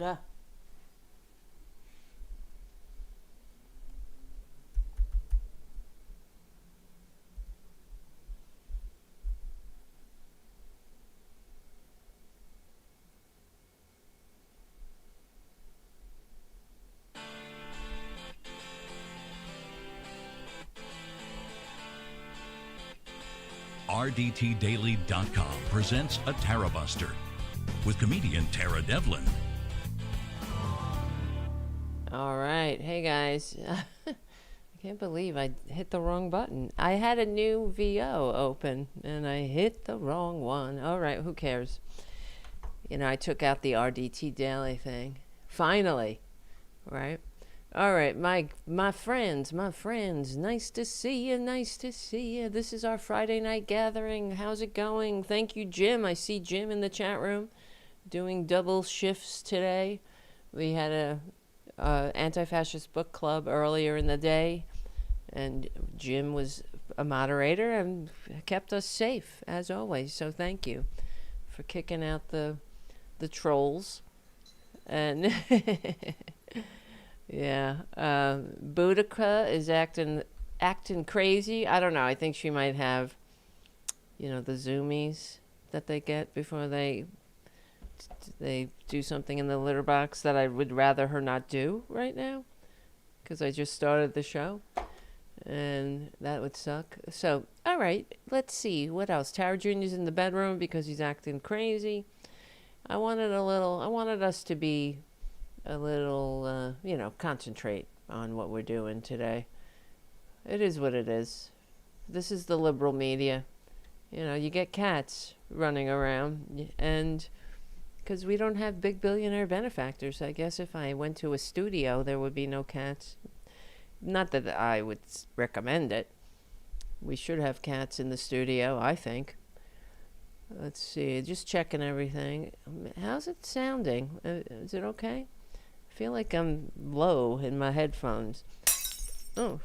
soda. RDTDaily.com presents a Tarabuster with comedian Tara Devlin. All right. Hey, guys. I can't believe I hit the wrong button. I had a new VO open, and I hit the wrong one. All right. Who cares? You know, I took out the RDT Daily thing. Finally. Right? All right. My friends. Nice to see you. This is our Friday night gathering. How's it going? Thank you, Jim. I see Jim in the chat room doing double shifts today. We had a anti-fascist book club earlier in the day, and Jim was a moderator and kept us safe as always. So thank you for kicking out the trolls. And yeah, Boudica is acting crazy. I don't know. I think she might have, the zoomies that they get before they do something in the litter box that I would rather her not do right now, because I just started the show and that would suck. So, all right, let's see what else. Tara Jr.'s in the bedroom because he's acting crazy. I wanted us to be a little, concentrate on what we're doing today. It is what it is. This is the liberal media. You get cats running around, and because we don't have big billionaire benefactors. I guess if I went to a studio, there would be no cats. Not that I would recommend it. We should have cats in the studio, I think. Let's see, just checking everything. How's it sounding? Is it okay? I feel like I'm low in my headphones. Oh,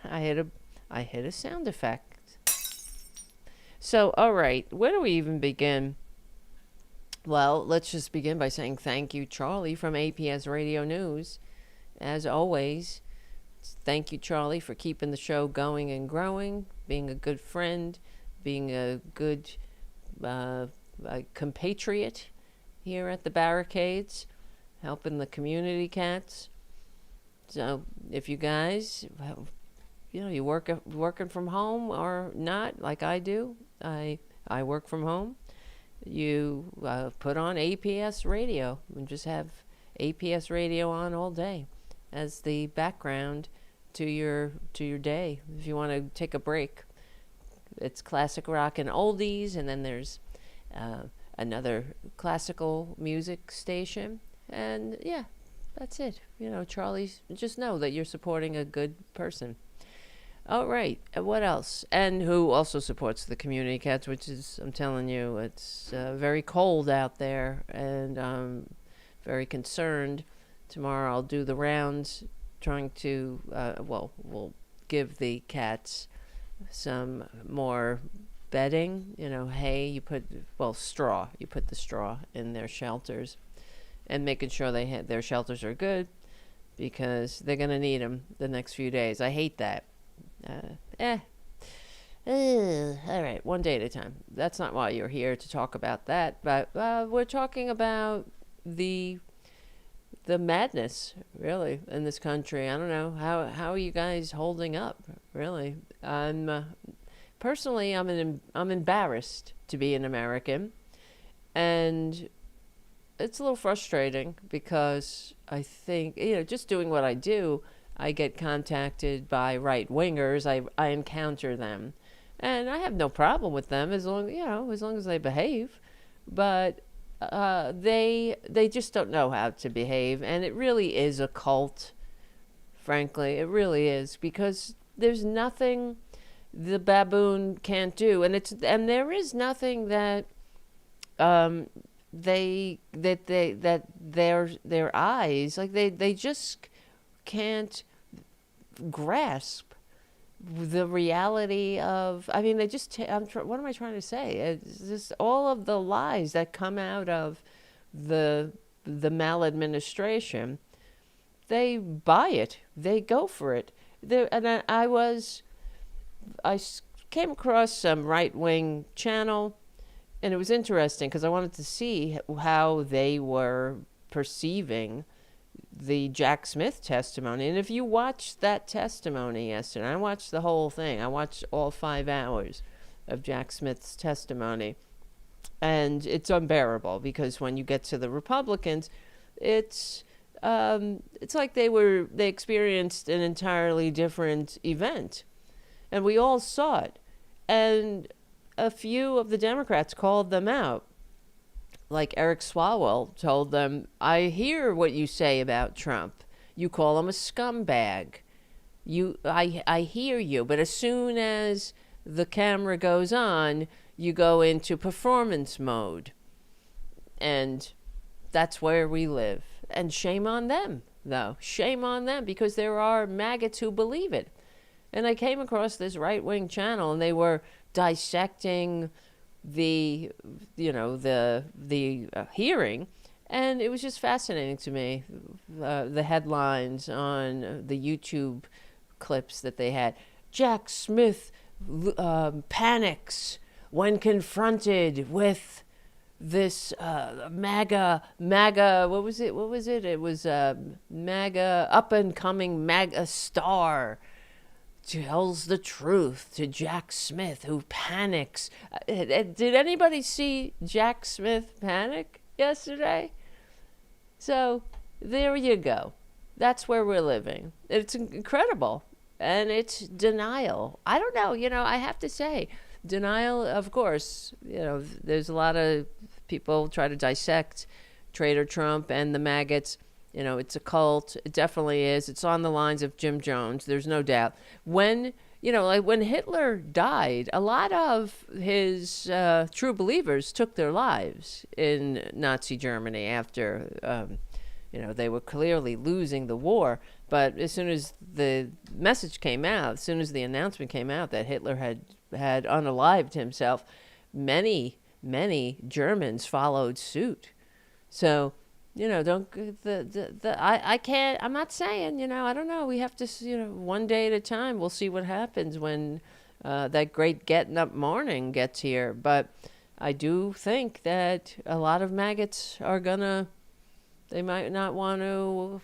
I hit a sound effect. So, all right, where do we even begin? Well, let's just begin by saying thank you, Charlie, from APS Radio News. As always, thank you, Charlie, for keeping the show going and growing, being a good friend, being a good compatriot here at the barricades, helping the community cats. So if you guys, you working from home or not, like I do, I work from home. You put on APS radio and just have APS radio on all day as the background to your day. If you want to take a break, it's classic rock and oldies, and then there's another classical music station, and yeah, that's it. Charlie's, just know that you're supporting a good person. All right, what else? And who also supports the community cats, which is, I'm telling you, it's very cold out there, and I'm very concerned. Tomorrow I'll do the rounds, trying to, we'll give the cats some more bedding, hay, straw. You put the straw in their shelters, and making sure their shelters are good, because they're going to need them the next few days. I hate that. All right, one day at a time. That's not why you're here to talk about that, but we're talking about the madness, really, in this country. I don't know, how are you guys holding up, really? Personally, I'm embarrassed to be an American, and it's a little frustrating because I think, just doing what I do, I get contacted by right-wingers. I encounter them, and I have no problem with them as long as they behave. But they just don't know how to behave, and it really is a cult. Frankly, it really is, because there's nothing the baboon can't do, and there is nothing that their eyes, like they just can't grasp the reality of. I mean, they just. What am I trying to say? It's just all of the lies that come out of the the maladministration, they buy it. They go for it. I came across some right-wing channel, and it was interesting because I wanted to see how they were perceiving the Jack Smith testimony. And if you watch that testimony yesterday, I watched the whole thing. I watched all 5 hours of Jack Smith's testimony. And it's unbearable because when you get to the Republicans, it's like they experienced an entirely different event. And we all saw it. And a few of the Democrats called them out. Like Eric Swalwell told them, I hear what you say about Trump. You call him a scumbag. I hear you. But as soon as the camera goes on, you go into performance mode. And that's where we live. And shame on them, though. Shame on them, because there are maggots who believe it. And I came across this right-wing channel, and they were dissecting the hearing, and it was just fascinating to me. The headlines on the YouTube clips that they had. Jack Smith panics when confronted with this MAGA, what was it? It was MAGA, up-and-coming MAGA star tells the truth to Jack Smith, who panics. Did anybody see Jack Smith panic yesterday? So there you go. That's where we're living. It's incredible. And it's denial. I don't know, I have to say, denial, of course, there's a lot of people try to dissect Traitor Trump and the maggots. It's a cult. It definitely is. It's on the lines of Jim Jones. There's no doubt. When Hitler died, a lot of his true believers took their lives in Nazi Germany after, they were clearly losing the war. But as soon as the message came out, as soon as the announcement came out that Hitler had unalived himself, many Germans followed suit. So, I can't, I'm not saying, I don't know. We have to, one day at a time, we'll see what happens when that great getting up morning gets here. But I do think that a lot of maggots are they might not want to,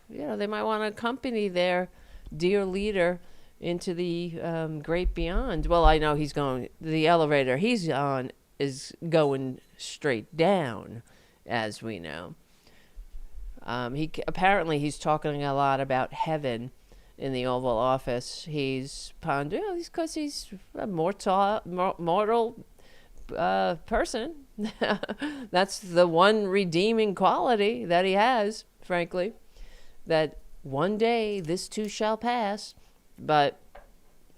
they might want to accompany their dear leader into the great beyond. Well, I know the elevator he's on is going straight down, as we know. He's talking a lot about heaven in the Oval Office. He's pondering, because he's a mortal person. That's the one redeeming quality that he has, frankly, that one day this too shall pass. But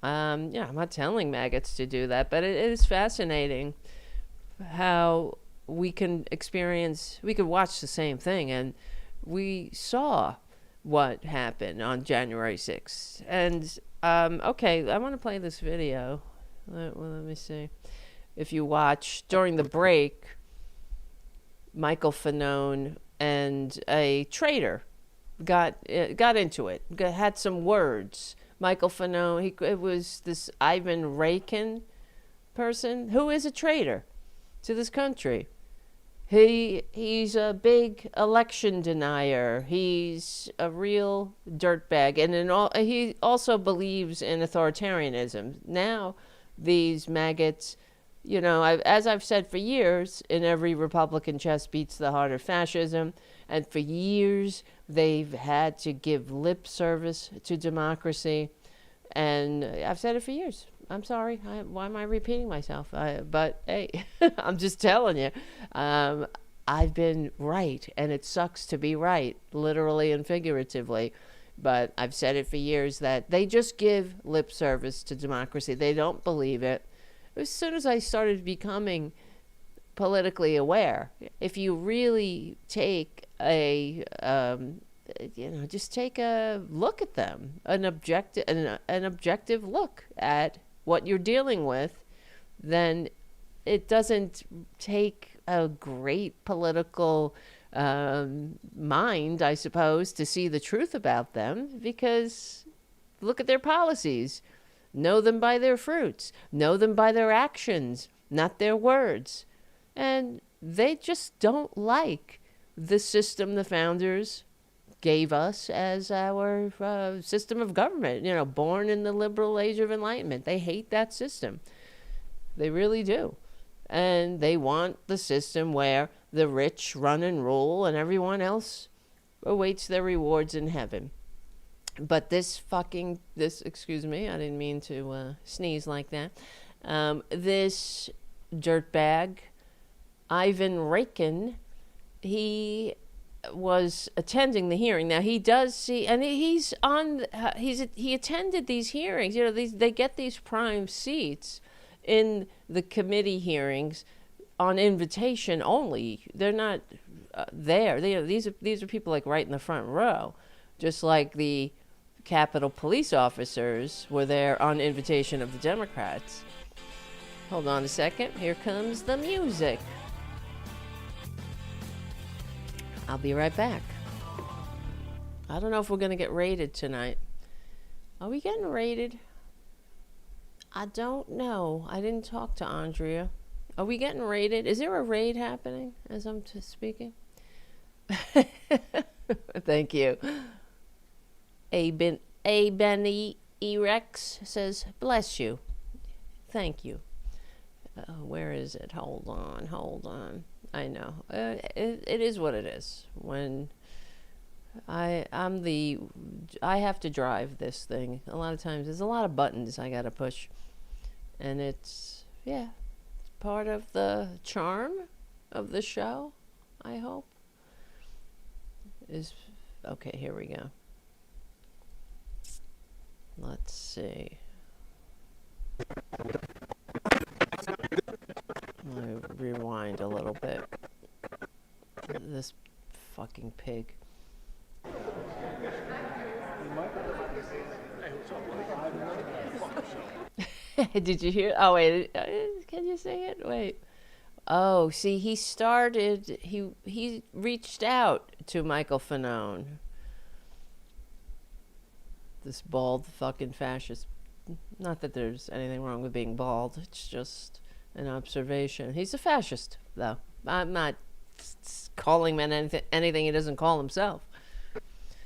I'm not telling maggots to do that, but it is fascinating how we could watch the same thing, and we saw what happened on January 6th. And okay, I want to play this video. Let me see. If you watch during the break, Michael Fanone and a traitor got into it, had some words. Michael Fanone, it was this Ivan Raikin person who is a traitor to this country. He's a big election denier. He's a real dirtbag, and he also believes in authoritarianism. Now, these maggots, as I've said for years, in every Republican chest beats the heart of fascism, and for years they've had to give lip service to democracy, and I've said it for years. I'm sorry. Why am I repeating myself? But hey, I'm just telling you. I've been right, and it sucks to be right, literally and figuratively. But I've said it for years that they just give lip service to democracy. They don't believe it. As soon as I started becoming politically aware, if you really take just take a look at them, an objective look at what you're dealing with, then it doesn't take a great political mind, I suppose, to see the truth about them, because look at their policies. Know them by their fruits. Know them by their actions, not their words. And they just don't like the system the founders gave us as our system of government, born in the liberal age of enlightenment. They hate that system. They really do. And they want the system where the rich run and rule and everyone else awaits their rewards in heaven. But excuse me, I didn't mean to sneeze like that. This dirtbag, Ivan Rakin, he was attending the hearing. Now he does see, and he attended these hearings. They get these prime seats in the committee hearings on invitation only. They're not there. These are people like right in the front row, just like the Capitol police officers were there on invitation of the Democrats. Hold on a second. Here comes the music. I'll be right back. I don't know if we're going to get raided tonight. Are we getting raided? I don't know. I didn't talk to Andrea. Are we getting raided? Is there a raid happening as I'm speaking? Thank you. Benny Rex says, bless you. Thank you. Where is it? Hold on. I know. It is what it is. When I have to drive this thing. A lot of times there's a lot of buttons I gotta push. And it's part of the charm of the show, I hope. Okay, here we go. Let's see. Let me rewind a little bit. This fucking pig. Did you hear? Oh, wait. Can you say it? Wait. Oh, see, he reached out to Michael Fanone. This bald fucking fascist. Not that there's anything wrong with being bald. It's just an observation. He's a fascist, though. I'm not calling him anything he doesn't call himself.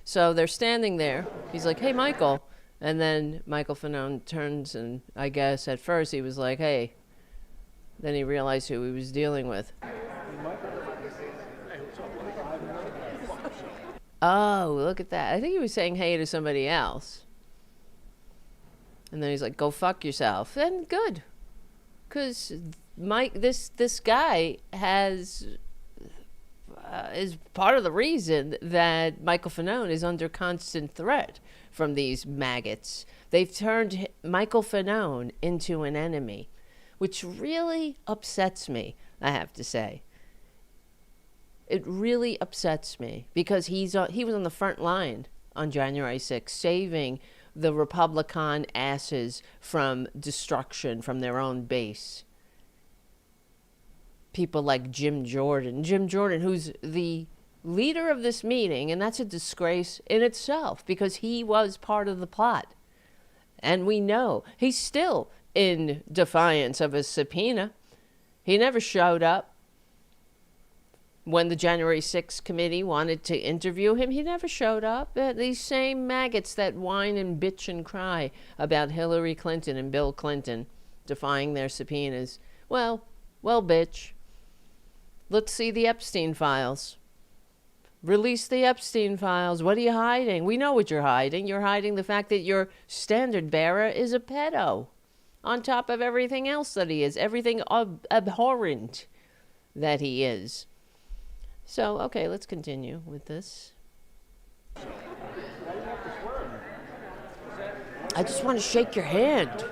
So they're standing there. He's like, hey, Michael. And then Michael Fanone turns, and I guess at first he was like, hey. Then he realized who he was dealing with. Oh, look at that. I think he was saying hey to somebody else. And then he's like, go fuck yourself. And good. Because this guy is part of the reason that Michael Fanone is under constant threat from these maggots. They've turned Michael Fanone into an enemy, which really upsets me, I have to say. It really upsets me because he was on the front line on January 6th, saving the Republican asses from destruction from their own base. People like Jim Jordan, who's the leader of this meeting, and that's a disgrace in itself because he was part of the plot. And we know he's still in defiance of a subpoena. He never showed up. When the January 6th committee wanted to interview him, he never showed up. These same maggots that whine and bitch and cry about Hillary Clinton and Bill Clinton defying their subpoenas. Well, bitch. Let's see the Epstein files. Release the Epstein files. What are you hiding? We know what you're hiding. You're hiding the fact that your standard bearer is a pedo. On top of everything else that he is. Everything abhorrent that he is. So, okay, let's continue with this. I just want to shake your hand.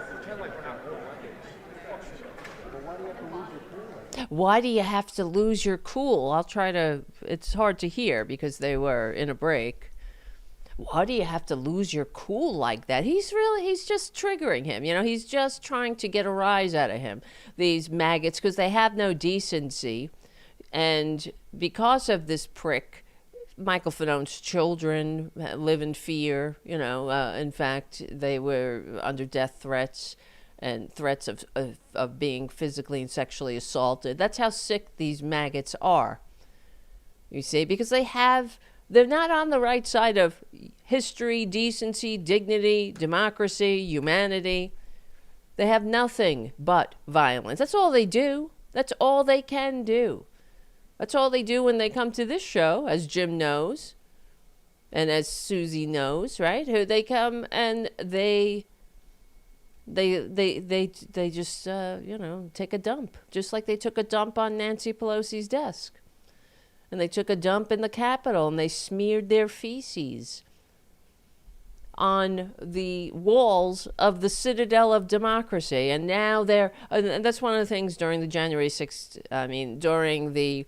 Why do you have to lose your cool? I'll try to... It's hard to hear because they were in a break. Why do you have to lose your cool like that? He's just triggering him. He's just trying to get a rise out of him. These maggots, because they have no decency. And because of this prick, Michael Fanone's children live in fear. In fact, they were under death threats and threats of being physically and sexually assaulted. That's how sick these maggots are. You see, because they're not on the right side of history, decency, dignity, democracy, humanity. They have nothing but violence. That's all they do. That's all they can do. That's all they do when they come to this show, as Jim knows, and as Susie knows, right? Who they come and they just take a dump, just like they took a dump on Nancy Pelosi's desk, and they took a dump in the Capitol, and they smeared their feces on the walls of the citadel of democracy. And now and that's one of the things during the January 6th, during the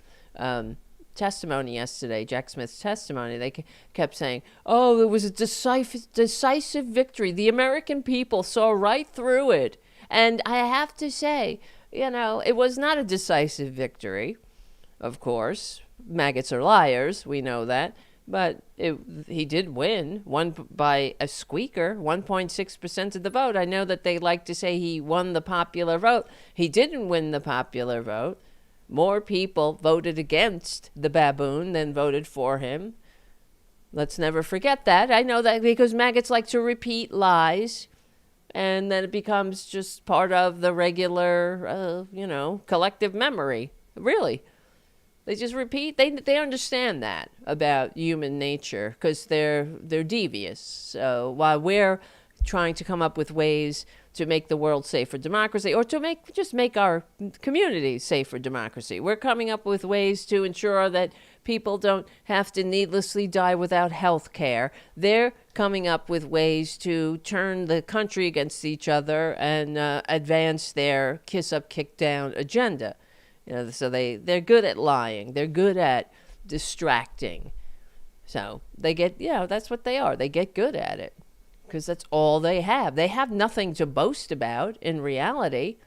testimony yesterday, Jack Smith's testimony, they kept saying, oh, there was a decisive victory. The American people saw right through it. And I have to say, it was not a decisive victory, of course. Maggots are liars, we know that. But he did win by a squeaker, 1.6% of the vote. I know that they like to say he won the popular vote. He didn't win the popular vote. More people voted against the baboon than voted for him. Let's never forget that. I know that because maggots like to repeat lies, and then it becomes just part of the regular, collective memory. Really. They just repeat. They understand that about human nature because they're devious. So while we're trying to come up with ways to make the world safe for democracy, or to make our community safe for democracy, we're coming up with ways to ensure that people don't have to needlessly die without health care. They're coming up with ways to turn the country against each other and advance their kiss up, kick down agenda. So they're good at lying. They're good at distracting. So they get, that's what they are. They get good at it because that's all they have. They have nothing to boast about in reality.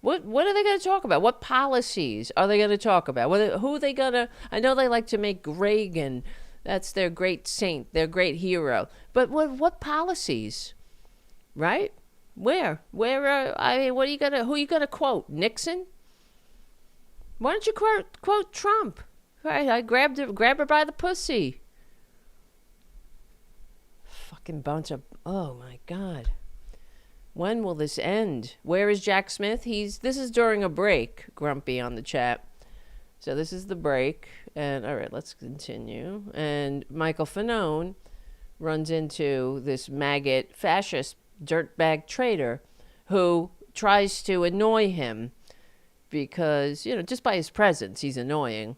What are they going to talk about? What policies are they going to talk about? Who are they going to... I know they like to make Reagan, that's their great saint, their great hero. But what policies? Right? Where? What are you going to... Who are you going to quote? Nixon? Why don't you quote Trump? Right, I grab her by the pussy. Fucking bunch of... Oh, my God. When will this end? Where is Jack Smith? This is during a break, Grumpy on the chat. So this is the break. And, all right, let's continue. And Michael Fanone runs into this maggot fascist dirtbag traitor who tries to annoy him because, just by his presence, he's annoying.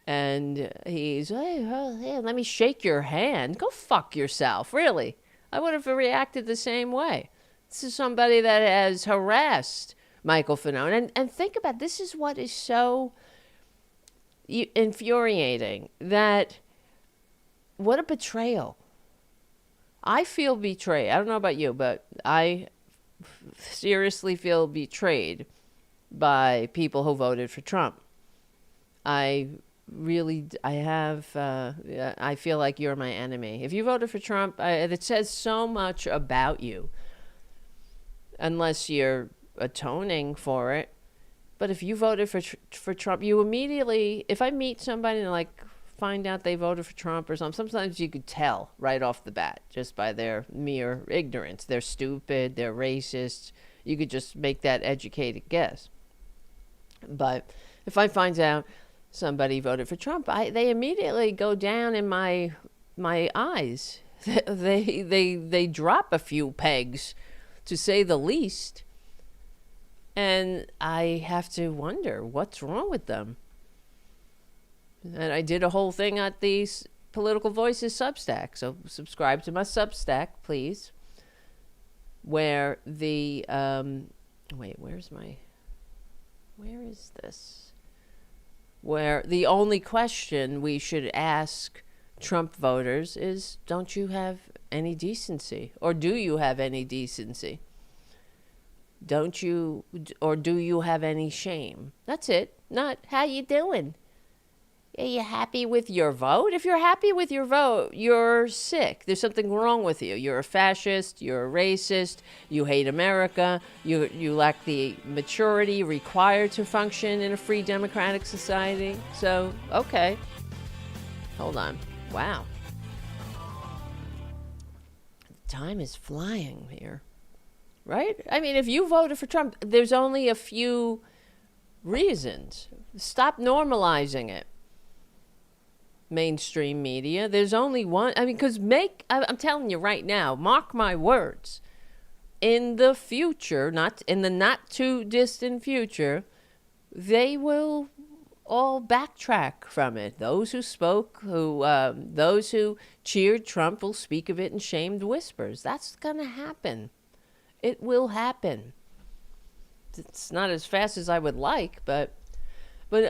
And he's, hey, let me shake your hand. Go fuck yourself, really. I would have reacted the same way. This is somebody that has harassed Michael Fanone. And think about, this is what is so infuriating, that what a betrayal. I feel betrayed. I don't know about you, but I seriously feel betrayed by people who voted for Trump. I feel like you're my enemy. If you voted for Trump, it says so much about you. Unless you're atoning for it. But if you voted for Trump, you immediately, if I meet somebody and find out they voted for Trump or something, sometimes you could tell right off the bat just by their mere ignorance. They're stupid, they're racist. You could just make that educated guess. But if I find out somebody voted for Trump, they immediately go down in my eyes. They drop a few pegs, to say the least. And I have to wonder what's wrong with them. And I did a whole thing at the Political Voices Substack. So subscribe to my Substack, please. Where the... where is this? Where the only question we should ask Trump voters is, don't you have any decency? Or do you have any decency? Don't you, or do you have any shame? That's it. Not, how you doing? Are you happy with your vote? If you're happy with your vote, you're sick. There's something wrong with you. You're a fascist. You're a racist. You hate America. You lack the maturity required to function in a free democratic society. So, okay. Hold on. Wow. Time is flying here. Right? I mean, if you voted for Trump, there's only a few reasons. Stop normalizing it. Mainstream media. There's only one. I mean, because I'm telling you right now, mark my words. In the future, not in the not too distant future, they will all backtrack from it. Those who spoke, those who cheered Trump will speak of it in shamed whispers. That's going to happen. It will happen. It's not as fast as I would like, but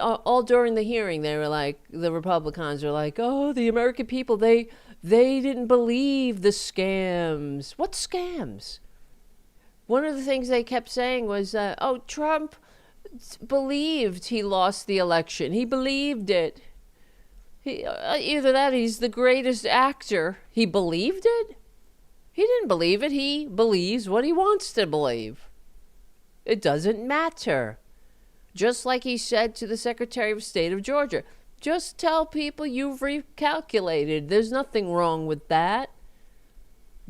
all during the hearing, they were like, the Republicans were like, oh, the American people, they didn't believe the scams. What scams? One of the things they kept saying was, oh, Trump believed he lost the election. He believed it. Either that, he's the greatest actor. He believed it? He didn't believe it. He believes what he wants to believe. It doesn't matter. Just like he said to the Secretary of State of Georgia, just tell people you've recalculated. There's nothing wrong with that.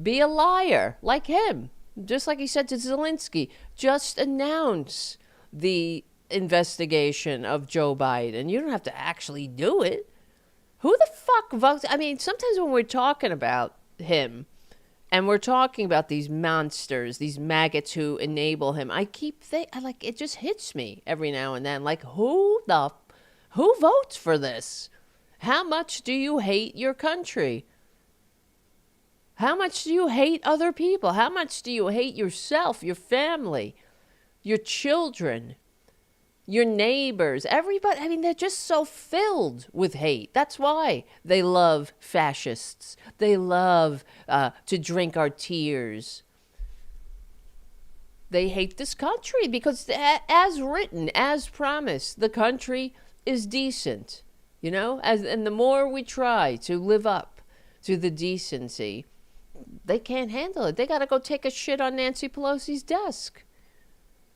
Be a liar, like him. Just like he said to Zelensky, just announce the investigation of Joe Biden. You don't have to actually do it. Who the fuck votes? I mean, sometimes when we're talking about him, and we're talking about these monsters, these maggots who enable him, it just hits me every now and then. Like, who votes for this? How much do you hate your country? How much do you hate other people? How much do you hate yourself, your family, your children, your neighbors, everybody? I mean, they're just so filled with hate. That's why they love fascists. They love to drink our tears. They hate this country because, as written, as promised, the country is decent. You know, and the more we try to live up to the decency, they can't handle it. They got to go take a shit on Nancy Pelosi's desk.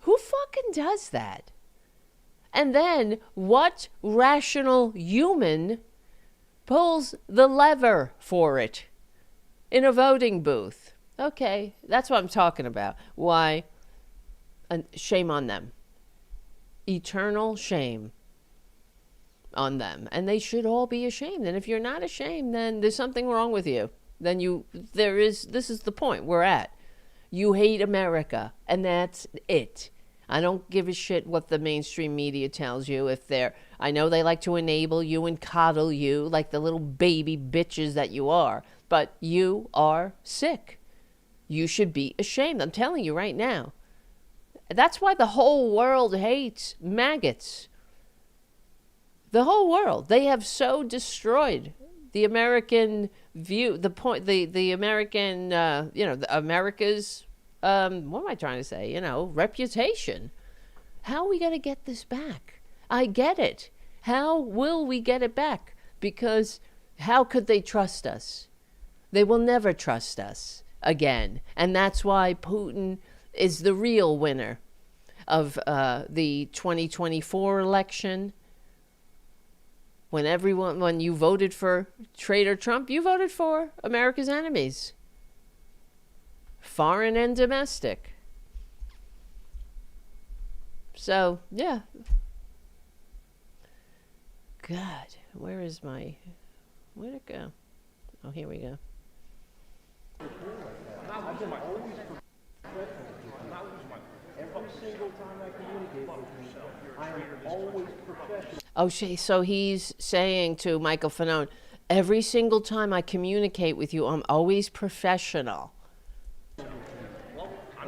Who fucking does that? And then, what rational human pulls the lever for it in a voting booth? Okay, that's what I'm talking about. Why? Shame on them. Eternal shame on them. And they should all be ashamed. And if you're not ashamed, then there's something wrong with you. This is the point we're at. You hate America, and that's it. I don't give a shit what the mainstream media tells you. I know they like to enable you and coddle you like the little baby bitches that you are, but you are sick. You should be ashamed. I'm telling you right now. That's why the whole world hates maggots. The whole world. They have so destroyed the American view, the American, America's, what am I trying to say? Reputation. How are we going to get this back? I get it. How will we get it back? Because how could they trust us? They will never trust us again. And that's why Putin is the real winner of the 2024 election. When you voted for Traitor Trump, you voted for America's enemies. Foreign and domestic. So, yeah. God, where'd it go? Oh, here we go. Every single time I communicate with you, I am always professional. Oh, so he's saying to Michael Fanone, every single time I communicate with you, I'm always professional.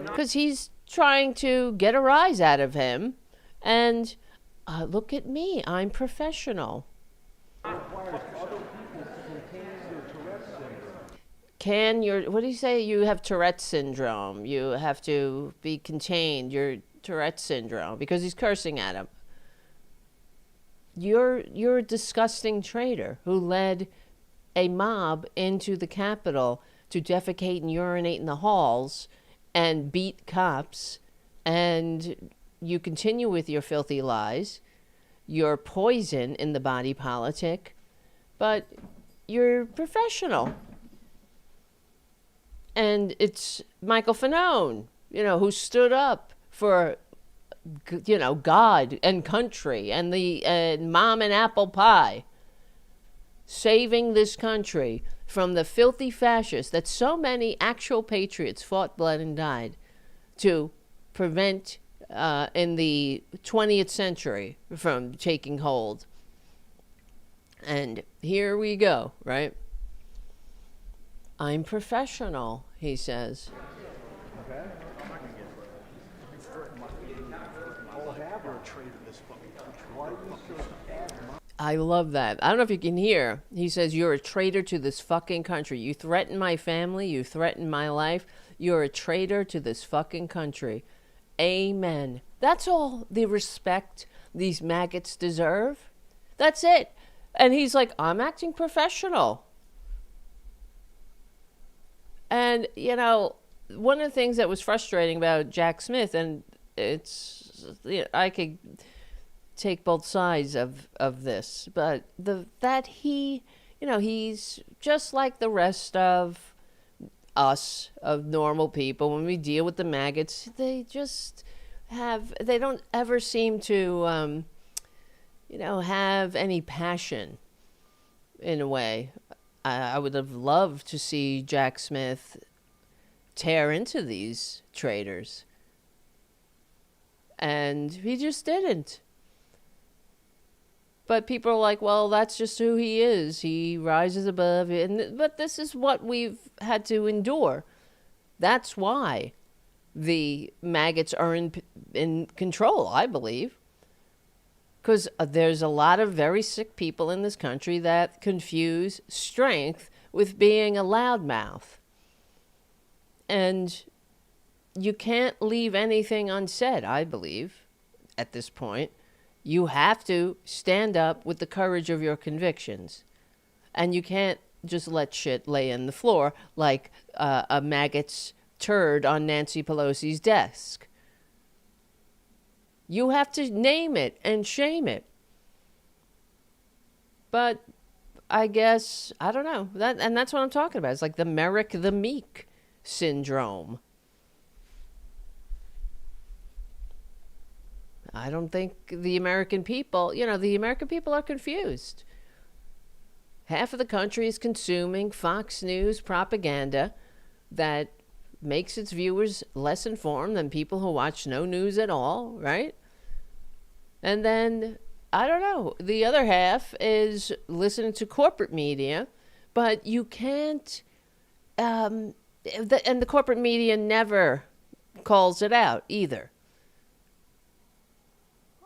Because he's trying to get a rise out of him. And look at me, I'm professional. What do you say? You have Tourette's syndrome. You have to be contained. Your Tourette's syndrome. Because he's cursing at him. You're a disgusting traitor who led a mob into the Capitol to defecate and urinate in the halls and beat cops, and you continue with your filthy lies, your poison in the body politic, but you're professional. And it's Michael Fanone, who stood up for, God and country and the mom and apple pie, saving this country from the filthy fascists that so many actual patriots fought, bled, and died to prevent in the 20th century from taking hold. And here we go, right? I'm professional, he says. I love that. I don't know if you can hear. He says, you're a traitor to this fucking country. You threaten my family. You threaten my life. You're a traitor to this fucking country. Amen. That's all the respect these maggots deserve. That's it. And he's like, I'm acting professional. And, one of the things that was frustrating about Jack Smith, and it's, I could take both sides of this, but that he, he's just like the rest of us, of normal people. When we deal with the maggots, they don't ever seem to, have any passion in a way. I would have loved to see Jack Smith tear into these traitors. And he just didn't. But people are like, well, that's just who he is. He rises above it. But this is what we've had to endure. That's why the maggots are in control, I believe. Because there's a lot of very sick people in this country that confuse strength with being a loudmouth. And you can't leave anything unsaid, I believe, at this point. You have to stand up with the courage of your convictions. And you can't just let shit lay in the floor like a maggot's turd on Nancy Pelosi's desk. You have to name it and shame it. But I guess, I don't know. And that's what I'm talking about. It's like the Merrick the Meek syndrome. I don't think the American people, the American people are confused. Half of the country is consuming Fox News propaganda that makes its viewers less informed than people who watch no news at all, right? And then, I don't know, the other half is listening to corporate media, but you can't, and the corporate media never calls it out either.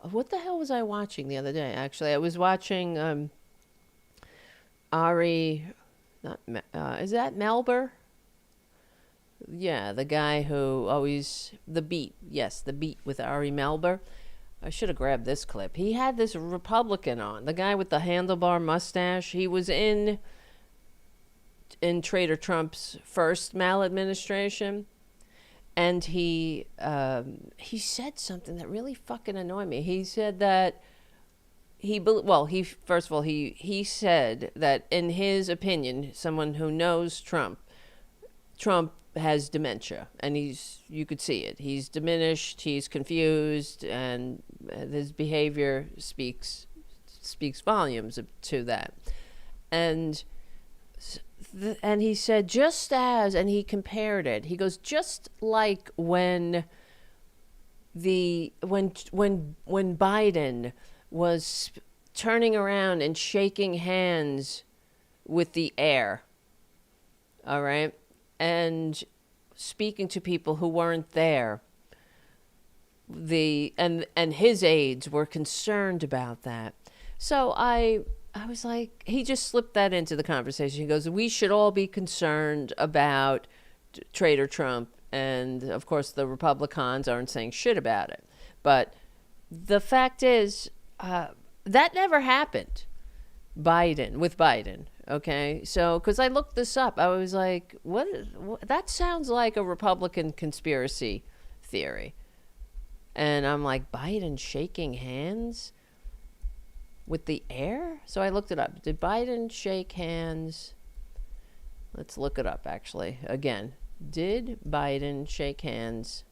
What the hell was I watching the other day? Actually, I was watching Ari, is that Melber? Yeah, the guy who always, The Beat. Yes, The Beat with Ari Melber. I should have grabbed this clip. He had this Republican on, the guy with the handlebar mustache. He was in Traitor Trump's first maladministration. And he said something that really fucking annoyed me. He said that he said that in his opinion, someone who knows Trump has dementia, and you could see it. He's diminished, he's confused, and his behavior speaks volumes to that. And he said, and he compared it. He goes, just like when Biden was turning around and shaking hands with the air, all right, and speaking to people who weren't there. And his aides were concerned about that. So I was like, he just slipped that into the conversation. He goes, we should all be concerned about Traitor Trump. And, of course, the Republicans aren't saying shit about it. But the fact is, that never happened. With Biden. Okay. So, because I looked this up, I was like, what? That sounds like a Republican conspiracy theory. And I'm like, Biden shaking hands with the heir? So I looked it up. Did Biden shake hands? Let's look it up, actually. Again, did Biden shake hands?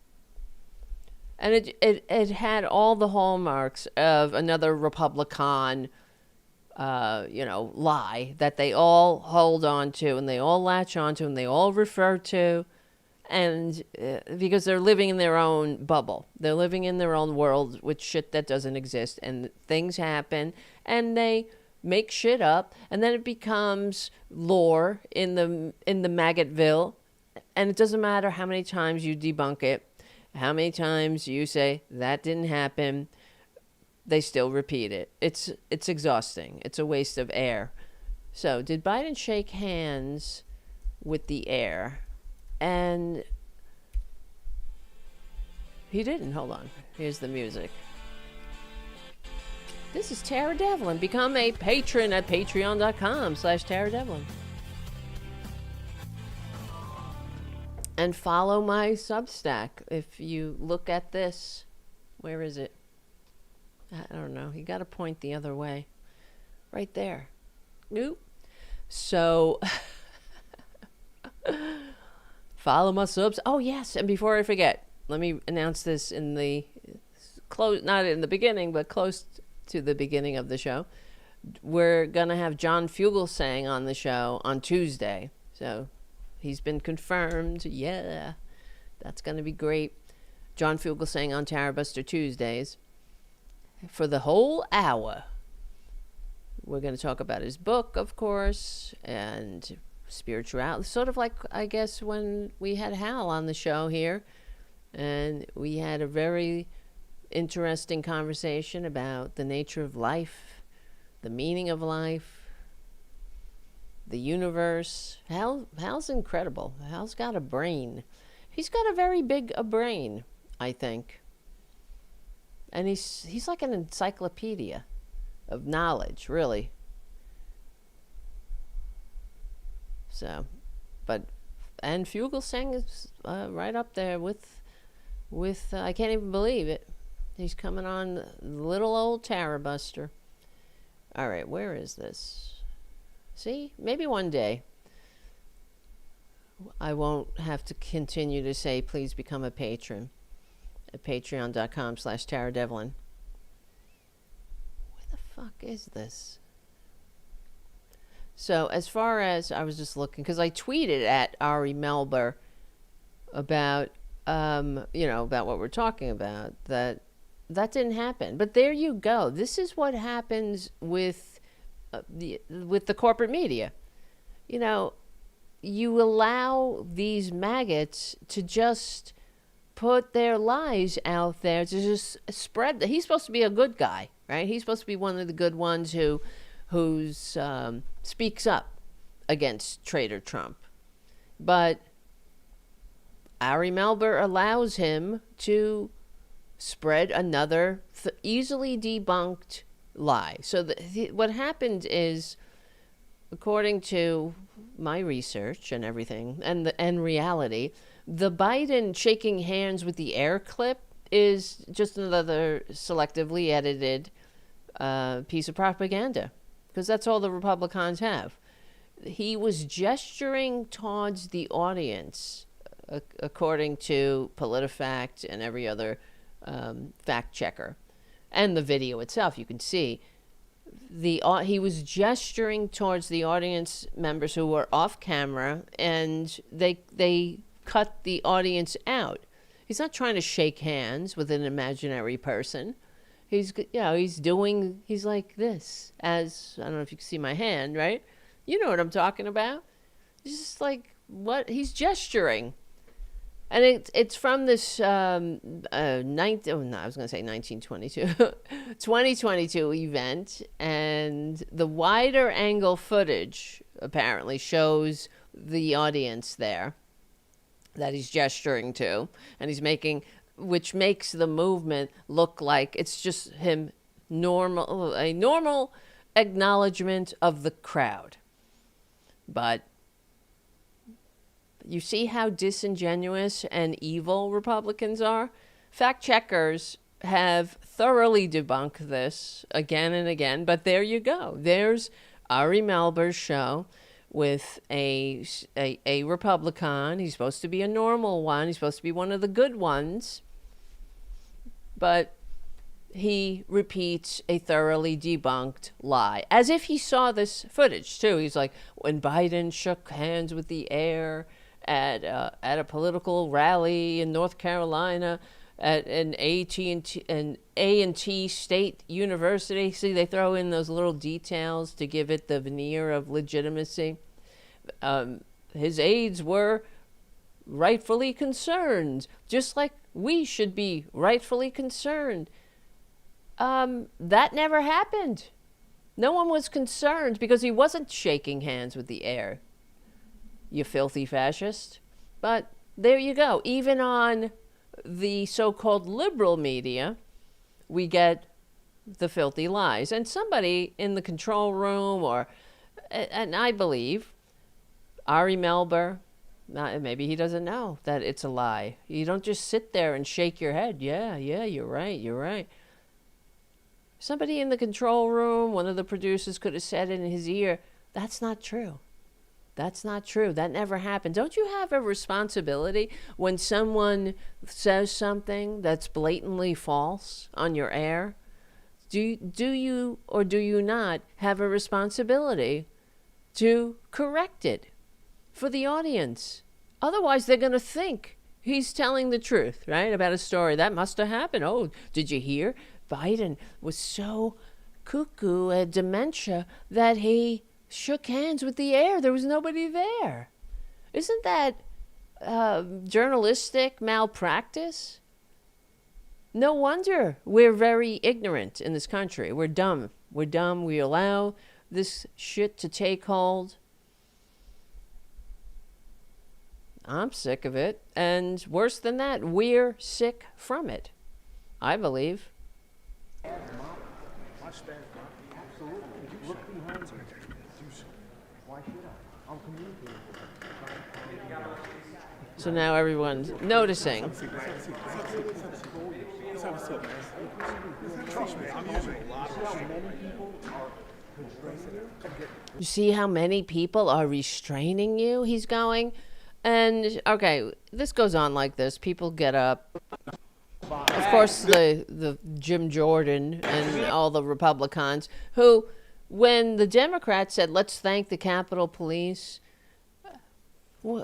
And it had all the hallmarks of another Republican, lie that they all hold on to and they all latch on to and they all refer to. And because they're living in their own bubble, they're living in their own world with shit that doesn't exist, and things happen, and they make shit up, and then it becomes lore in the Maggotville, and it doesn't matter how many times you debunk it, how many times you say that didn't happen, they still repeat it. It's exhausting. It's a waste of air. So, did Biden shake hands with the heir? And he didn't. Hold on. Here's the music. This is Tara Devlin. Become a patron at patreon.com/Tara Devlin. And follow my Substack. If you look at this, where is it? I don't know. You got to point the other way. Right there. Nope. So... follow my subs. Oh, yes. And before I forget, let me announce this in the not in the beginning, but close to the beginning of the show. We're going to have John Fugelsang on the show on Tuesday. So he's been confirmed. Yeah, that's going to be great. John Fugelsang on Tarabuster Tuesdays for the whole hour. We're going to talk about his book, of course, and spirituality, sort of like, I guess, when we had Hal on the show here, and we had a very interesting conversation about the nature of life, the meaning of life, the universe. Hal's incredible. Hal's got a brain. He's got a very big a brain, I think. And he's like an encyclopedia of knowledge, really. So, and Fugelsang is right up there with I can't even believe it. He's coming on little old Tarabuster. All right, where is this? See, maybe one day I won't have to continue to say, please become a patron at patreon.com/Tara Devlin. Where the fuck is this? So as far as, I was just looking, because I tweeted at Ari Melber about, about what we're talking about, that didn't happen. But there you go. This is what happens with the corporate media. You allow these maggots to just put their lies out there, to just spread. He's supposed to be a good guy, right? He's supposed to be one of the good ones who speaks up against Traitor Trump. But Ari Melber allows him to spread another easily debunked lie. So what happened is, according to my research and everything, and reality, the Biden shaking hands with the heir clip is just another selectively edited piece of propaganda. Because that's all the Republicans have. He was gesturing towards the audience, according to PolitiFact and every other fact checker. And the video itself, you can see. He was gesturing towards the audience members who were off camera, and they cut the audience out. He's not trying to shake hands with an imaginary person. He's like this, as, I don't know if you can see my hand, right? You know what I'm talking about. He's just like, what? He's gesturing. And it's from this, 1922, 2022 event. And the wider angle footage apparently shows the audience there that he's gesturing to. And he's making, which makes the movement look like it's just him a normal acknowledgement of the crowd. But you see how disingenuous and evil Republicans are? Fact checkers have thoroughly debunked this again and again, but there you go. There's Ari Melber's show with a Republican. He's supposed to be a normal one. He's supposed to be one of the good ones. But he repeats a thoroughly debunked lie, as if he saw this footage, too. He's like, when Biden shook hands with the heir at a political rally in North Carolina, at an A&T State University. See, they throw in those little details to give it the veneer of legitimacy. His aides were rightfully concerned, just like we should be rightfully concerned. That never happened. No one was concerned because he wasn't shaking hands with the heir, you filthy fascist. But there you go. Even on the so-called liberal media, we get the filthy lies. And somebody in the control room, and I believe Ari Melber, maybe he doesn't know that it's a lie. You don't just sit there and shake your head. Yeah, you're right. Somebody in the control room, one of the producers could have said in his ear, that's not true. That's not true. That never happened. Don't you have a responsibility when someone says something that's blatantly false on your air? Do you or do you not have a responsibility to correct it for the audience? Otherwise, they're going to think he's telling the truth, right, about a story. That must have happened. Oh, did you hear? Biden was so cuckoo at dementia that he shook hands with the heir. There was nobody there. Isn't that journalistic malpractice? No wonder we're very ignorant in this country. We're dumb. We allow this shit to take hold. I'm sick of it. And worse than that, we're sick from it, I believe. So now everyone's noticing. You see how many people are restraining you? He's going. And, okay, this goes on like this. People get up. Of course, the Jim Jordan and all the Republicans who, when the Democrats said, let's thank the Capitol Police,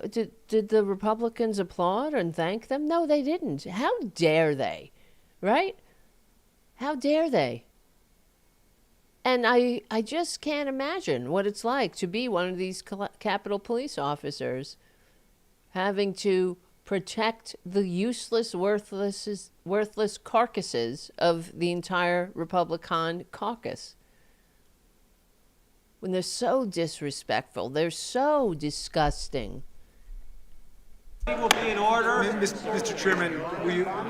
did the Republicans applaud and thank them? No, they didn't. How dare they, right? How dare they? And I just can't imagine what it's like to be one of these Capitol Police officers having to protect the useless, worthless carcasses of the entire Republican caucus. When they're so disrespectful, they're so disgusting. Will be in order. Mr. Chairman, will you... No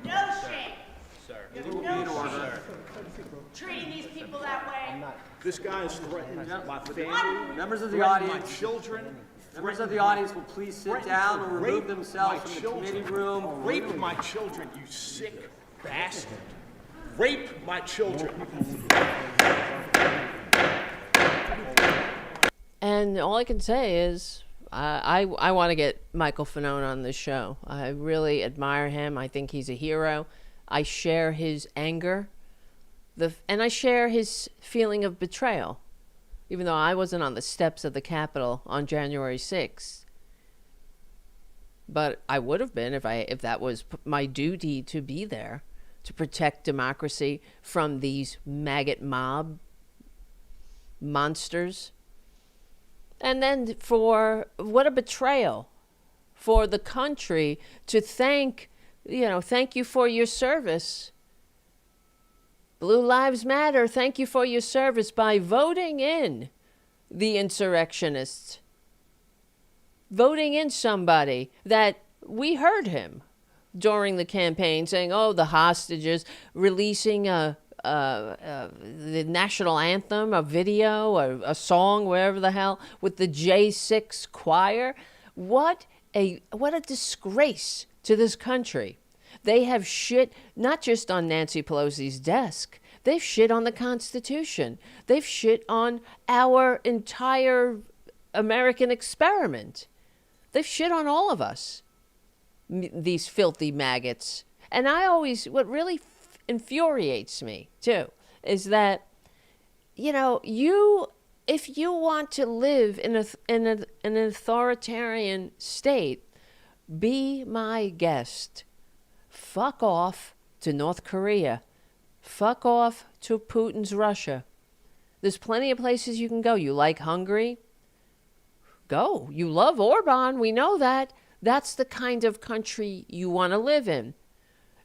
shame. Sir. It will be in order. Treating these people that way. This guy is threatening my family, Members of the threatening my audience. children. Members of the audience will please sit down or remove themselves from the committee room. Rape my children, you sick bastard. Rape my children. And all I can say is I want to get Michael Fanone on this show. I really admire him. I think he's a hero. I share his anger. And I share his feeling of betrayal. Even though I wasn't on the steps of the Capitol on January 6th. But I would have been if that was my duty to be there, to protect democracy from these maggot mob monsters. And then what a betrayal for the country to thank you for your service. Blue Lives Matter, thank you for your service by voting in the insurrectionists. Voting in somebody that we heard him during the campaign saying, oh, the hostages, releasing the national anthem, a video, a song, wherever the hell, with the J6 choir. What a disgrace to this country. They have shit not just on Nancy Pelosi's desk. They've shit on the Constitution. They've shit on our entire American experiment. They've shit on all of us, these filthy maggots. And what really infuriates me, too, is that, if you want to live in an authoritarian state, be my guest. Fuck off to North Korea. Fuck off to Putin's Russia. There's plenty of places you can go. You like Hungary? Go. You love Orban. We know that. That's the kind of country you want to live in.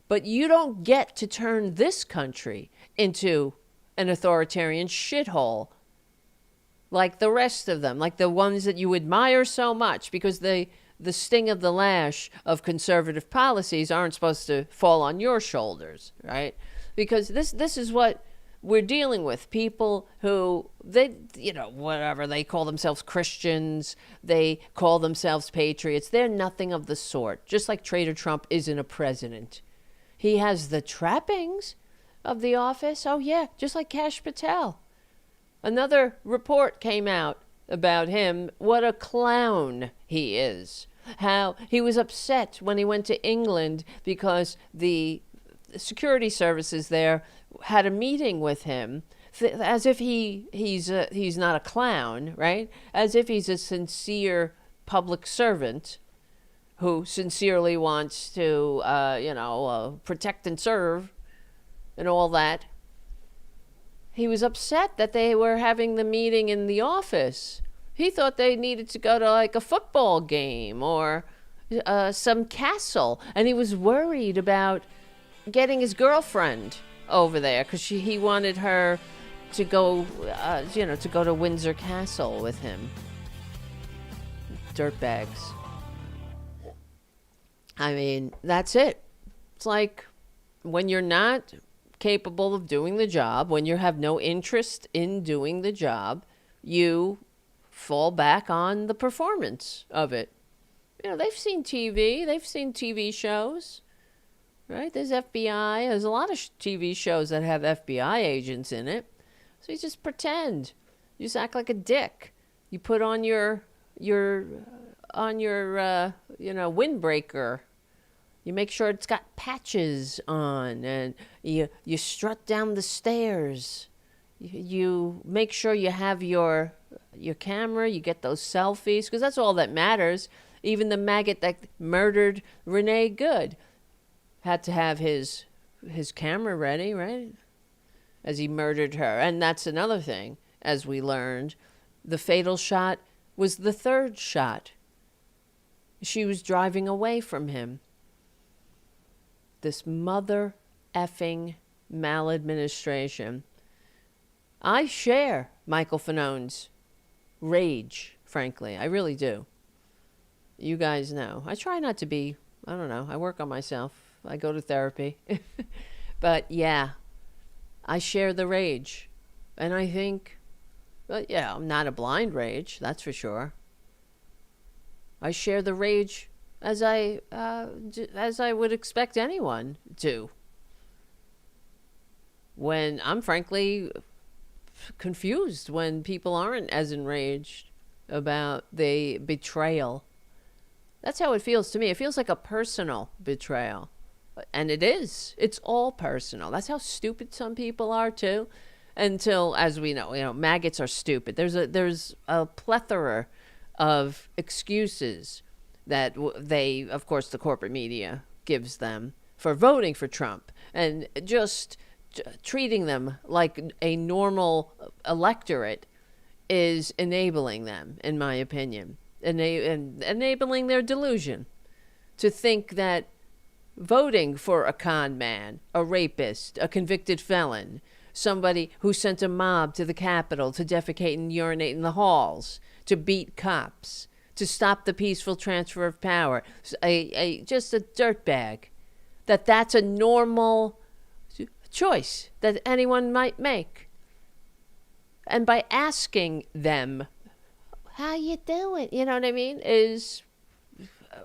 But you don't get to turn this country into an authoritarian shithole like the rest of them, like the ones that you admire so much, because the sting of the lash of conservative policies aren't supposed to fall on your shoulders, right? Because this is what we're dealing with. People who, whatever, they call themselves Christians, they call themselves patriots. They're nothing of the sort. Just like Traitor Trump isn't a president. He has the trappings of the office. Oh, yeah, just like Kash Patel. Another report came out about him. What a clown he is. How he was upset when he went to England because the security services there had a meeting with him, as if he's not a clown, right? As if he's a sincere public servant who sincerely wants to, protect and serve and all that. He was upset that they were having the meeting in the office. He thought they needed to go to like a football game or some castle, and he was worried about getting his girlfriend over there because he wanted her to go, to go to Windsor Castle with him. Dirtbags. I mean, that's it. It's like when you're not capable of doing the job, when you have no interest in doing the job, you fall back on the performance of it. They've seen TV. They've seen TV shows, right? There's FBI. There's a lot of TV shows that have FBI agents in it. So you just pretend. You just act like a dick. You put on your windbreaker. You make sure it's got patches on, and you strut down the stairs. You make sure you have your camera. You get those selfies, because that's all that matters. Even the maggot that murdered Renee Good had to have his camera ready, right? As he murdered her. And that's another thing, as we learned. The fatal shot was the third shot. She was driving away from him. This mother effing maladministration. I share Michael Fanone's rage, frankly. I really do. You guys know. I try not to be, I don't know, I work on myself. I go to therapy. But yeah, I share the rage. And I think, I'm not a blind rage, that's for sure. I share the rage as I would expect anyone to. When I'm frankly confused when people aren't as enraged about the betrayal. That's how it feels to me. It feels like a personal betrayal. And it is. It's all personal. That's how stupid some people are too. Until, as we know, maggots are stupid. There's a plethora of excuses that they, of course, the corporate media gives them for voting for Trump and just treating them like a normal electorate is enabling them, in my opinion, and enabling their delusion to think that voting for a con man, a rapist, a convicted felon, somebody who sent a mob to the Capitol to defecate and urinate in the halls, to beat cops, to stop the peaceful transfer of power, just a dirtbag, that that's a normal choice that anyone might make. And by asking them, how you doing? You know what I mean? Is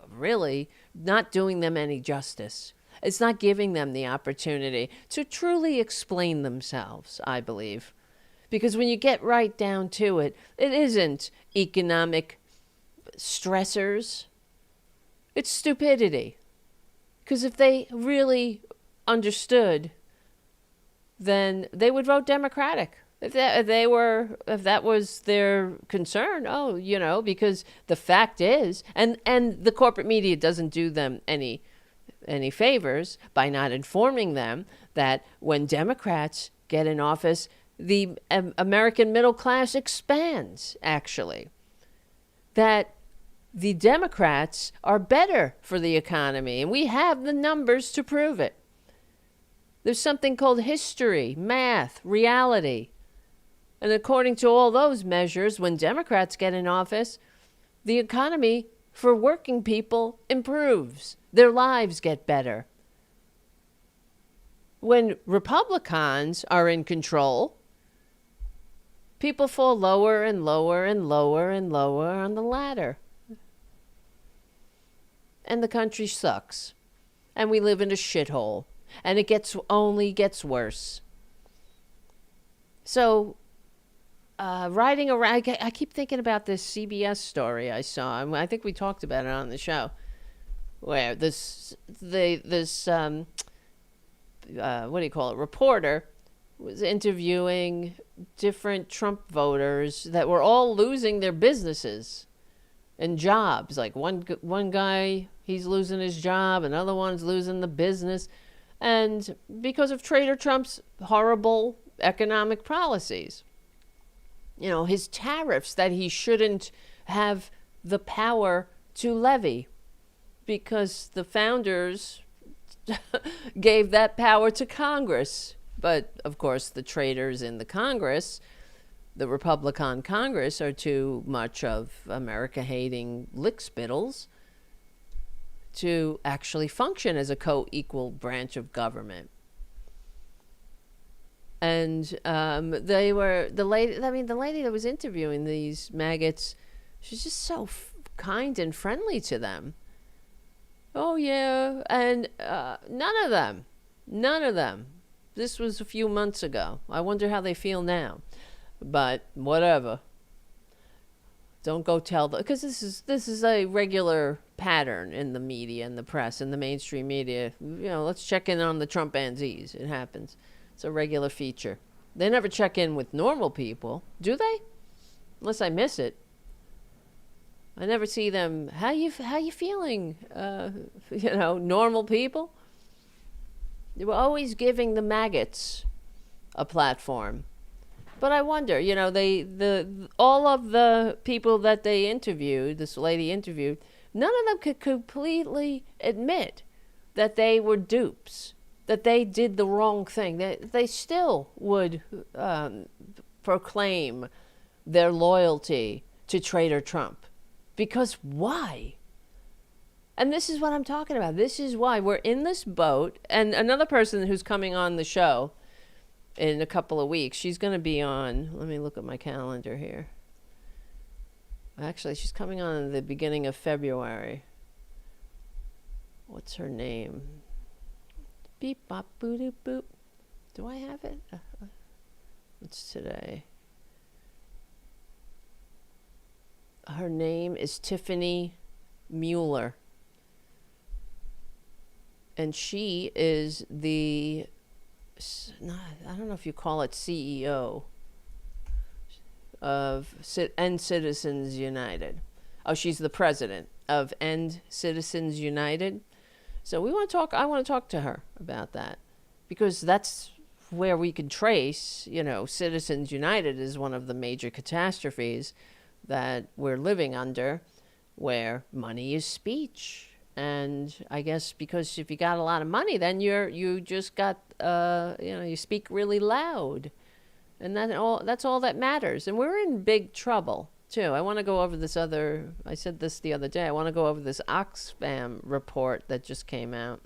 really not doing them any justice. It's not giving them the opportunity to truly explain themselves, I believe. Because when you get right down to it, it isn't economic stressors. It's stupidity. Because if they really understood, then they would vote Democratic. If that was their concern, because the fact is, and the corporate media doesn't do them any favors by not informing them that when Democrats get in office, the American middle class expands, actually. That the Democrats are better for the economy, and we have the numbers to prove it. There's something called history, math, reality. And according to all those measures, when Democrats get in office, the economy for working people improves. Their lives get better. When Republicans are in control, people fall lower and lower and lower and lower on the ladder. And the country sucks. And we live in a shithole. And it only gets worse. So, riding around, I keep thinking about this CBS story I saw. I think we talked about it on the show, where this reporter was interviewing different Trump voters that were all losing their businesses and jobs. Like one guy, he's losing his job, another one's losing the business, and because of Traitor Trump's horrible economic policies. His tariffs that he shouldn't have the power to levy because the founders gave that power to Congress. But, of course, the traitors in the Congress, the Republican Congress, are too much of America-hating lickspittles to actually function as a co-equal branch of government. And the lady that was interviewing these maggots, she's just so kind and friendly to them. Oh, yeah. And none of them. This was a few months ago. I wonder how they feel now. But whatever. Don't go tell them. Because this is a regular pattern in the media and the press and the mainstream media. Let's check in on the Trumpanzees. It happens. It's a regular feature. They never check in with normal people, do they? Unless I miss it. I never see them. How you feeling? Normal people. They were always giving the maggots a platform. But I wonder, all of the people that they interviewed, this lady interviewed, none of them could completely admit that they were dupes, that they did the wrong thing. They still would proclaim their loyalty to Traitor Trump. Because why? And this is what I'm talking about. This is why we're in this boat. And another person who's coming on the show in a couple of weeks, she's going to be on, let me look at my calendar here. Actually, she's coming on at the beginning of February. What's her name? Beep, bop, boo, doop, boop. Do I have it? What's today? Her name is Tiffany Mueller. And she is I don't know if you call it CEO of End Citizens United. Oh, she's the president of End Citizens United. So I want to talk to her about that, because that's where we can trace, Citizens United is one of the major catastrophes that we're living under, where money is speech. And I guess because if you got a lot of money, then you just got, you speak really loud. And that's all that matters. And we're in big trouble, too. I want to go over I said this the other day, I want to go over this Oxfam report that just came out.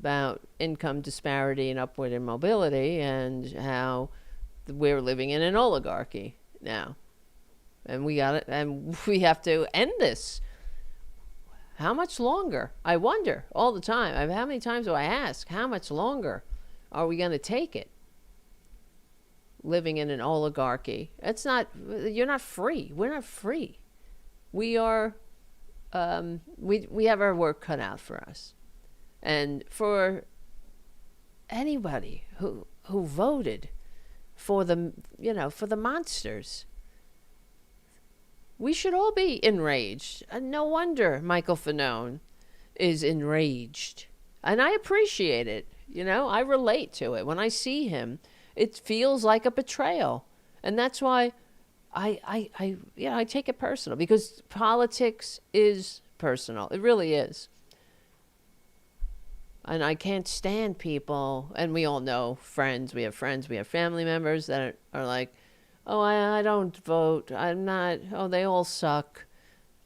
about income disparity and upward immobility and how we're living in an oligarchy now. And we got it, and we have to end this. How much longer? I wonder all the time. How many times do I ask, how much longer are we going to take it? Living in an oligarchy. It's not, you're not free. We're not free. We are, we have our work cut out for us. And for anybody who voted for the, for the monsters, we should all be enraged. And no wonder Michael Fanone is enraged. And I appreciate it. I relate to it. When I see him, it feels like a betrayal. And that's why I take it personal, because politics is personal. It really is. And I can't stand people, and we all know friends, we have family members that are like, oh, I don't vote. I'm not, oh, they all suck.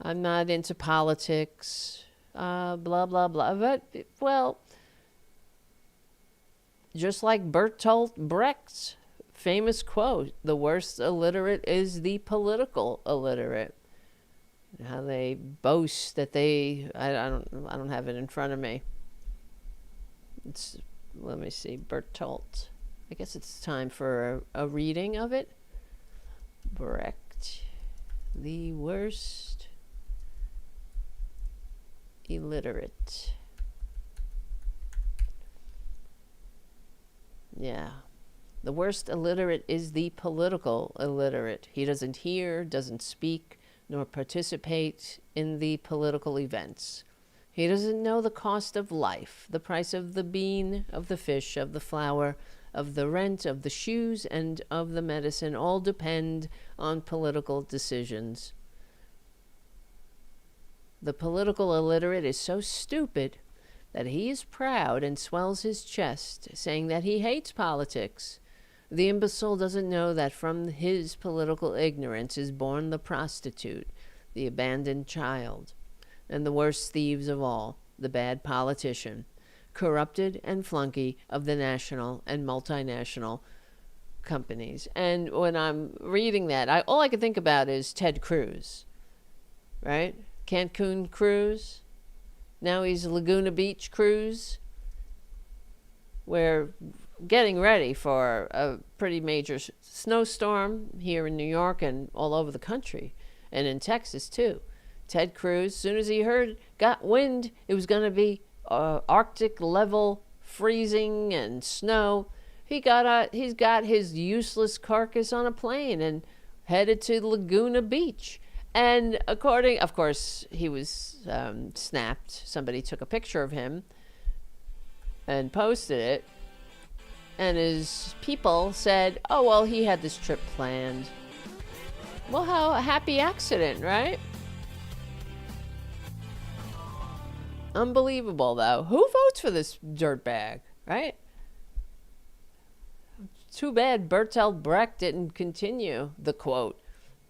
I'm not into politics, blah, blah, blah. But, well, just like Bertolt Brecht's famous quote, the worst illiterate is the political illiterate. How they boast that I don't have it in front of me. Let me see, Bertolt. I guess it's time for a reading of it. Brecht, the worst illiterate. Yeah. The worst illiterate is the political illiterate. He doesn't hear, doesn't speak, nor participate in the political events. He doesn't know the cost of life, the price of the bean, of the fish, of the flour, of the rent, of the shoes, and of the medicine all depend on political decisions. The political illiterate is so stupid that he is proud and swells his chest, saying that he hates politics. The imbecile doesn't know that from his political ignorance is born the prostitute, the abandoned child, and the worst thieves of all, the bad politician, corrupted and flunky of the national and multinational companies. And when I'm reading that, all I can think about is Ted Cruz, right? Cancun Cruz. Now he's Laguna Beach Cruz. We're getting ready for a pretty major snowstorm here in New York and all over the country, and in Texas too. Ted Cruz, as soon as he got wind it was going to be Arctic level freezing and snow, he's got his useless carcass on a plane and headed to Laguna Beach. And of course, he was snapped. Somebody took a picture of him and posted it. And his people said, oh, well, he had this trip planned. Well, how a happy accident, right? Unbelievable, though. Who votes for this dirtbag, right? Too bad Bertolt Brecht didn't continue the quote.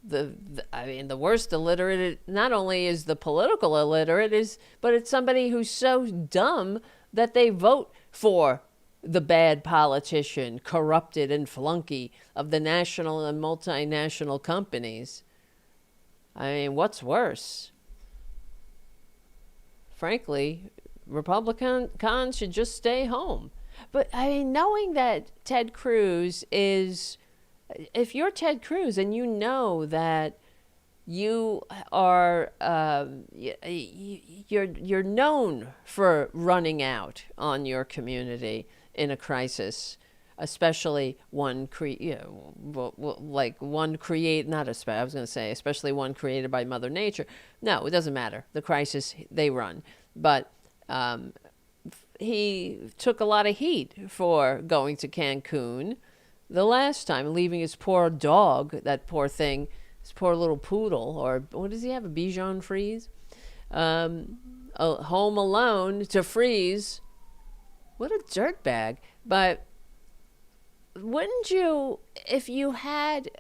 The worst illiterate not only is the political illiterate, but it's somebody who's so dumb that they vote for the bad politician, corrupted and flunky of the national and multinational companies. I mean, what's worse? Frankly, Republicans should just stay home. But I mean, knowing that Ted Cruz is, if you're Ted Cruz and you know that you are, you're known for running out on your community in a crisis, especially one especially one created by Mother Nature. No, it doesn't matter. The crisis, they run. But he took a lot of heat for going to Cancun the last time, leaving his poor dog, that poor thing, his poor little poodle, or what does he have, a Bichon Frise? Home alone to freeze. What a dirtbag. But wouldn't you, if you had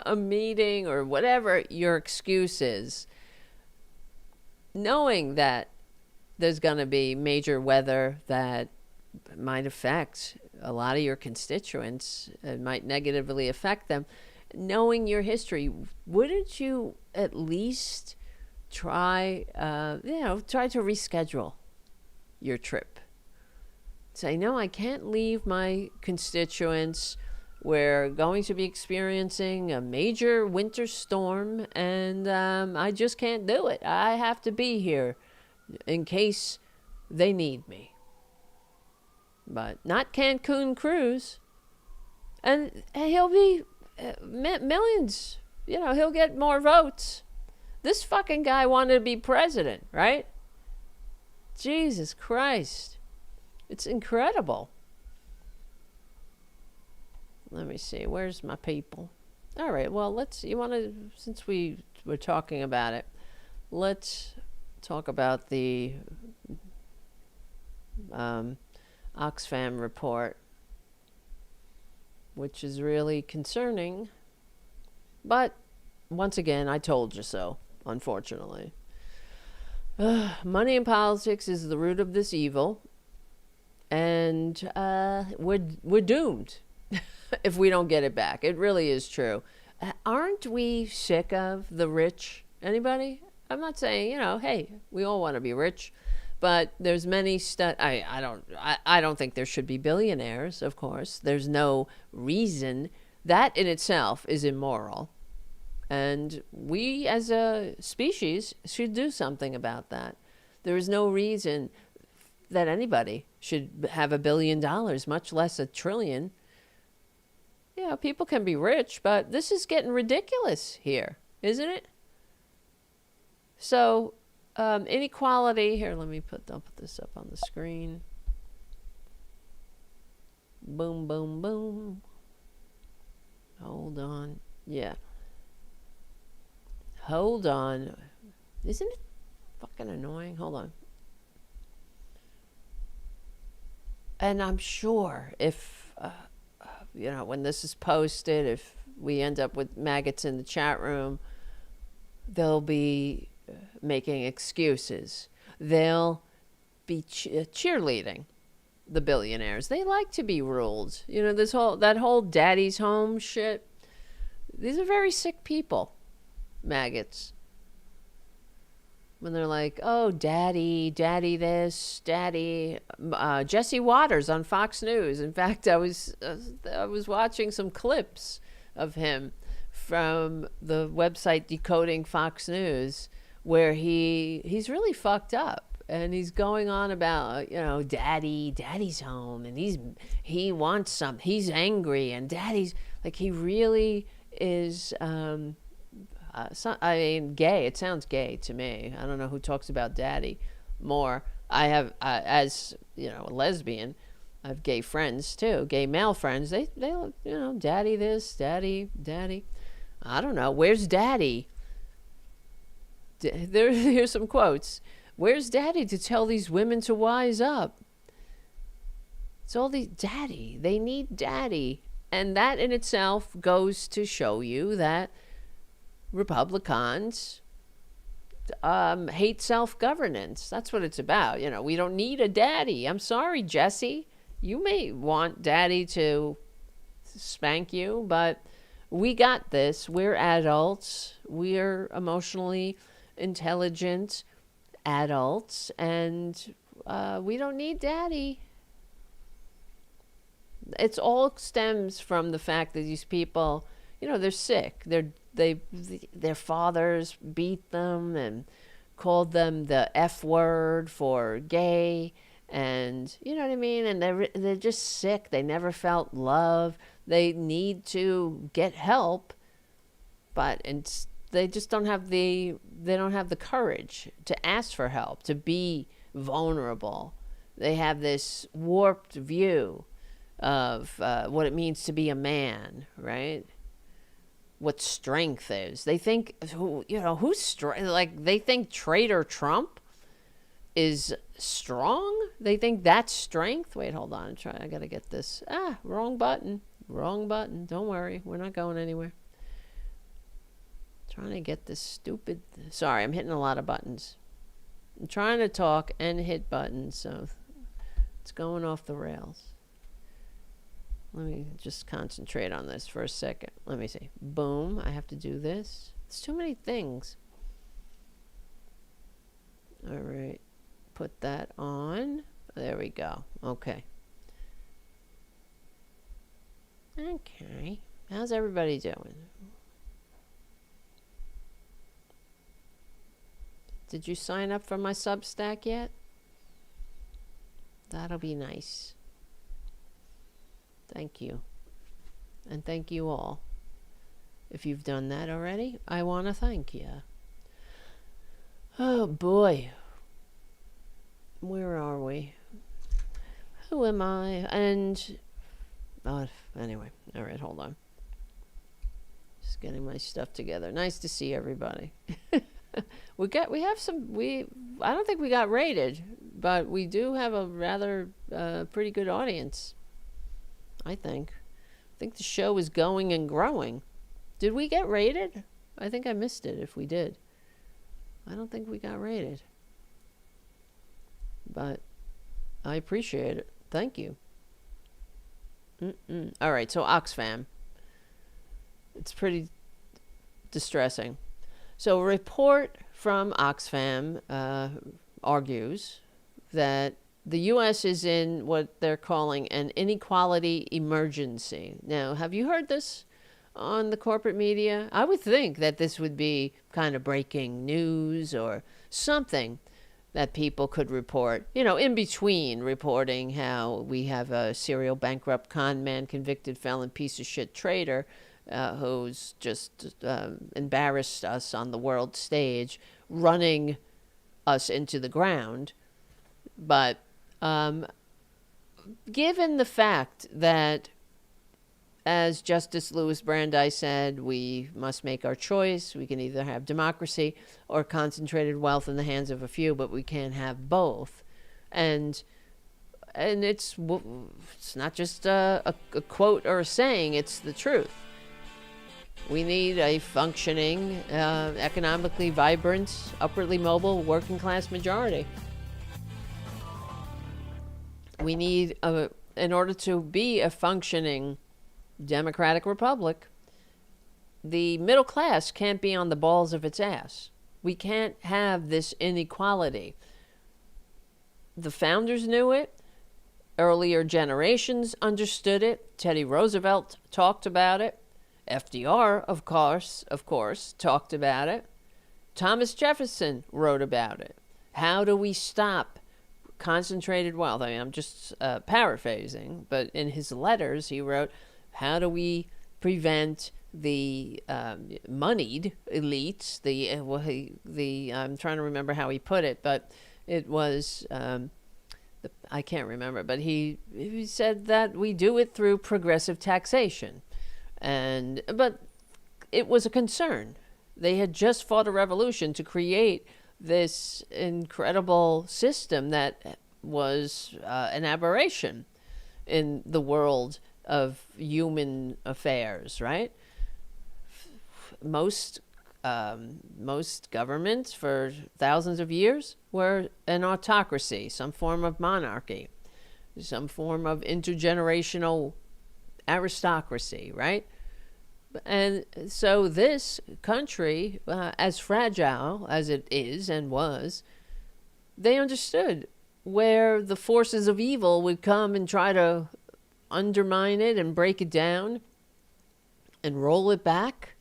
a meeting or whatever your excuse is, knowing that there's going to be major weather, that might affect a lot of your constituents. It might negatively affect them. Knowing your history, wouldn't you at least try, try to reschedule your trip? Say, no, I can't leave my constituents. We're going to be experiencing a major winter storm, and I just can't do it. I have to be here in case they need me. But not Cancun cruise. And he'll be millions. He'll get more votes. This fucking guy wanted to be president, right? Jesus Christ. It's incredible. Let me see. Where's my people? All right. Well, since we were talking about it, let's talk about the Oxfam report, which is really concerning. But once again, I told you so, unfortunately. Money in politics is the root of this evil, and we're doomed if we don't get it back. It really is true. Aren't we sick of the rich? Anybody? I'm not saying, hey, we all want to be rich. But there's many I don't think there should be billionaires, of course. There's no reason. That in itself is immoral. And we as a species should do something about that. There is no reason that anybody should have $1 billion, much less $1 trillion. People can be rich, but this is getting ridiculous here, isn't it? So, inequality. Here, I'll put this up on the screen. Boom, boom, boom. Hold on. Yeah. Hold on. Isn't it fucking annoying? Hold on. And I'm sure if, when this is posted, if we end up with maggots in the chat room, they'll be making excuses. They'll be cheerleading the billionaires. They like to be ruled. That whole daddy's home shit. These are very sick people, maggots. When they're like, oh, daddy this, daddy. Jesse Waters on Fox News. In fact, I was watching some clips of him from the website Decoding Fox News, where he's really fucked up, and he's going on about daddy's home, and he wants something, he's angry, and daddy's like, he really is gay. It sounds gay to me. I don't know who talks about daddy more. I have as a lesbian, I have gay friends too, gay male friends. They daddy this, daddy. I don't know, where's daddy? Here's some quotes. Where's daddy to tell these women to wise up? It's all these daddy. They need daddy. And that in itself goes to show you that Republicans hate self-governance. That's what it's about. We don't need a daddy. I'm sorry, Jesse. You may want daddy to spank you, but we got this. We're adults. We're emotionally intelligent adults, and we don't need daddy. It's all stems from the fact that these people, they're sick. Their fathers beat them and called them the F word for gay, and you know what I mean. And they're just sick. They never felt love. They need to get help, but they just don't have the courage to ask for help, to be vulnerable. They have this warped view of what it means to be a man, right? What strength is. They think, they think Traitor Trump is strong. They think that's strength. Wait, hold on. I gotta get this. Wrong button. Don't worry, we're not going anywhere. Trying to get this stupid. Sorry, I'm hitting a lot of buttons. I'm trying to talk and hit buttons, so It's going off the rails. Let me just concentrate on this for a second. Let me see. Boom. I have to do this. It's too many things. All right. Put that on. There we go. Okay. Okay. How's everybody doing? Did you sign up for my Substack yet? That'll be nice. Thank you. And thank you all. If you've done that already, I want to thank you. Oh boy. Where are we? Who am I? And anyway, all right, hold on. Just getting my stuff together. Nice to see everybody. I don't think we got rated, but we do have a rather pretty good audience. I think the show is going and growing. Did we get rated? I think I missed it if we did. I don't think we got rated. But I appreciate it. Thank you. All right, so Oxfam. It's pretty distressing. So a report from Oxfam argues that the U.S. is in what they're calling an inequality emergency. Now, have you heard this on the corporate media? I would think that this would be kind of breaking news or something that people could report, in between reporting how we have a serial bankrupt con man, convicted felon, piece of shit traitor who's just embarrassed us on the world stage, running us into the ground. But given the fact that, as Justice Louis Brandeis said, we must make our choice. We can either have democracy or concentrated wealth in the hands of a few, but we can't have both. And it's not just a quote or a saying, it's the truth. We need a functioning, economically vibrant, upwardly mobile, working class majority. We need, in order to be a functioning democratic republic, the middle class can't be on the balls of its ass. We can't have this inequality. The founders knew it. Earlier generations understood it. Teddy Roosevelt talked about it. FDR, of course, talked about it. Thomas Jefferson wrote about it. How do we stop concentrated wealth? I mean, I'm just paraphrasing, but in his letters he wrote, how do we prevent the moneyed elites, I'm trying to remember how he put it, but it was, I can't remember, but he said that we do it through progressive taxation. But it was a concern. They had just fought a revolution to create this incredible system that was an aberration in the world of human affairs, right? Most governments for thousands of years were an autocracy, some form of monarchy, some form of intergenerational aristocracy, right? And so this country, as fragile as it is and was, they understood where the forces of evil would come and try to undermine it and break it down and roll it back.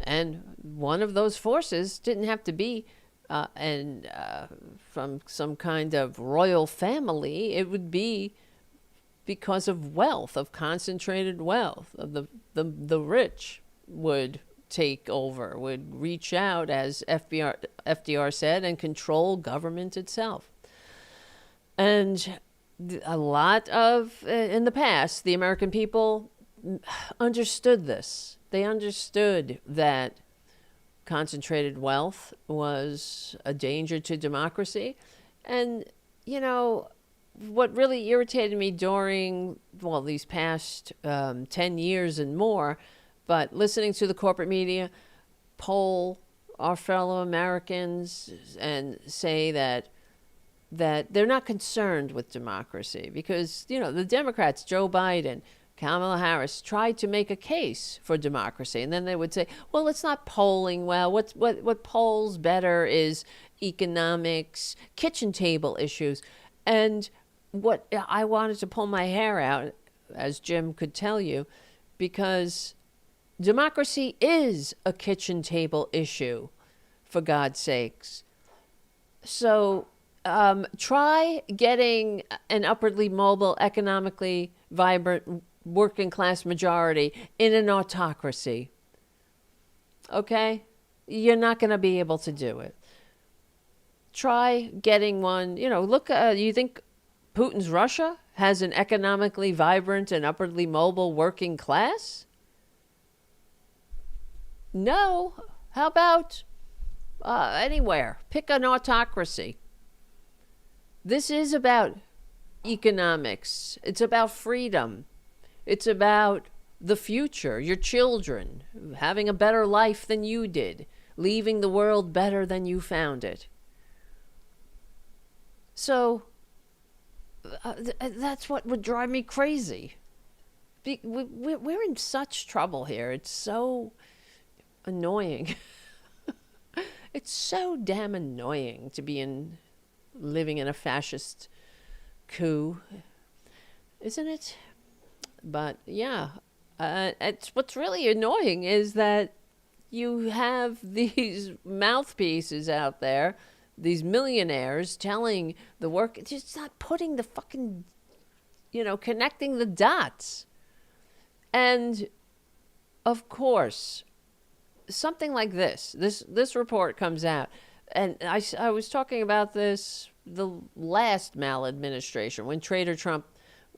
And one of those forces didn't have to be from some kind of royal family. It would be because of wealth, of concentrated wealth, of the rich would take over, would reach out, as FDR said, and control government itself. And a lot of, in the past, the American people understood this. They understood that concentrated wealth was a danger to democracy. And, what really irritated me during, these past 10 years and more, but listening to the corporate media poll our fellow Americans and say that that they're not concerned with democracy because, the Democrats, Joe Biden, Kamala Harris, tried to make a case for democracy. And then they would say, well, it's not polling well. What polls better is economics, kitchen table issues. And what I wanted to pull my hair out, as Jim could tell you, because democracy is a kitchen table issue, for God's sakes. So try getting an upwardly mobile, economically vibrant, working class majority in an autocracy. Okay? You're not going to be able to do it. Try getting one, look, you think Putin's Russia has an economically vibrant and upwardly mobile working class? No. How about anywhere? Pick an autocracy. This is about economics. It's about freedom. It's about the future, your children, having a better life than you did, leaving the world better than you found it. So that's what would drive me crazy. We're in such trouble here. It's so annoying. It's so damn annoying to be living in a fascist coup, isn't it? But yeah, what's really annoying is that you have these mouthpieces out there, these millionaires telling the work, just not putting the fucking, connecting the dots. And of course, something like this report comes out. And I was talking about this the last maladministration, when Traitor Trump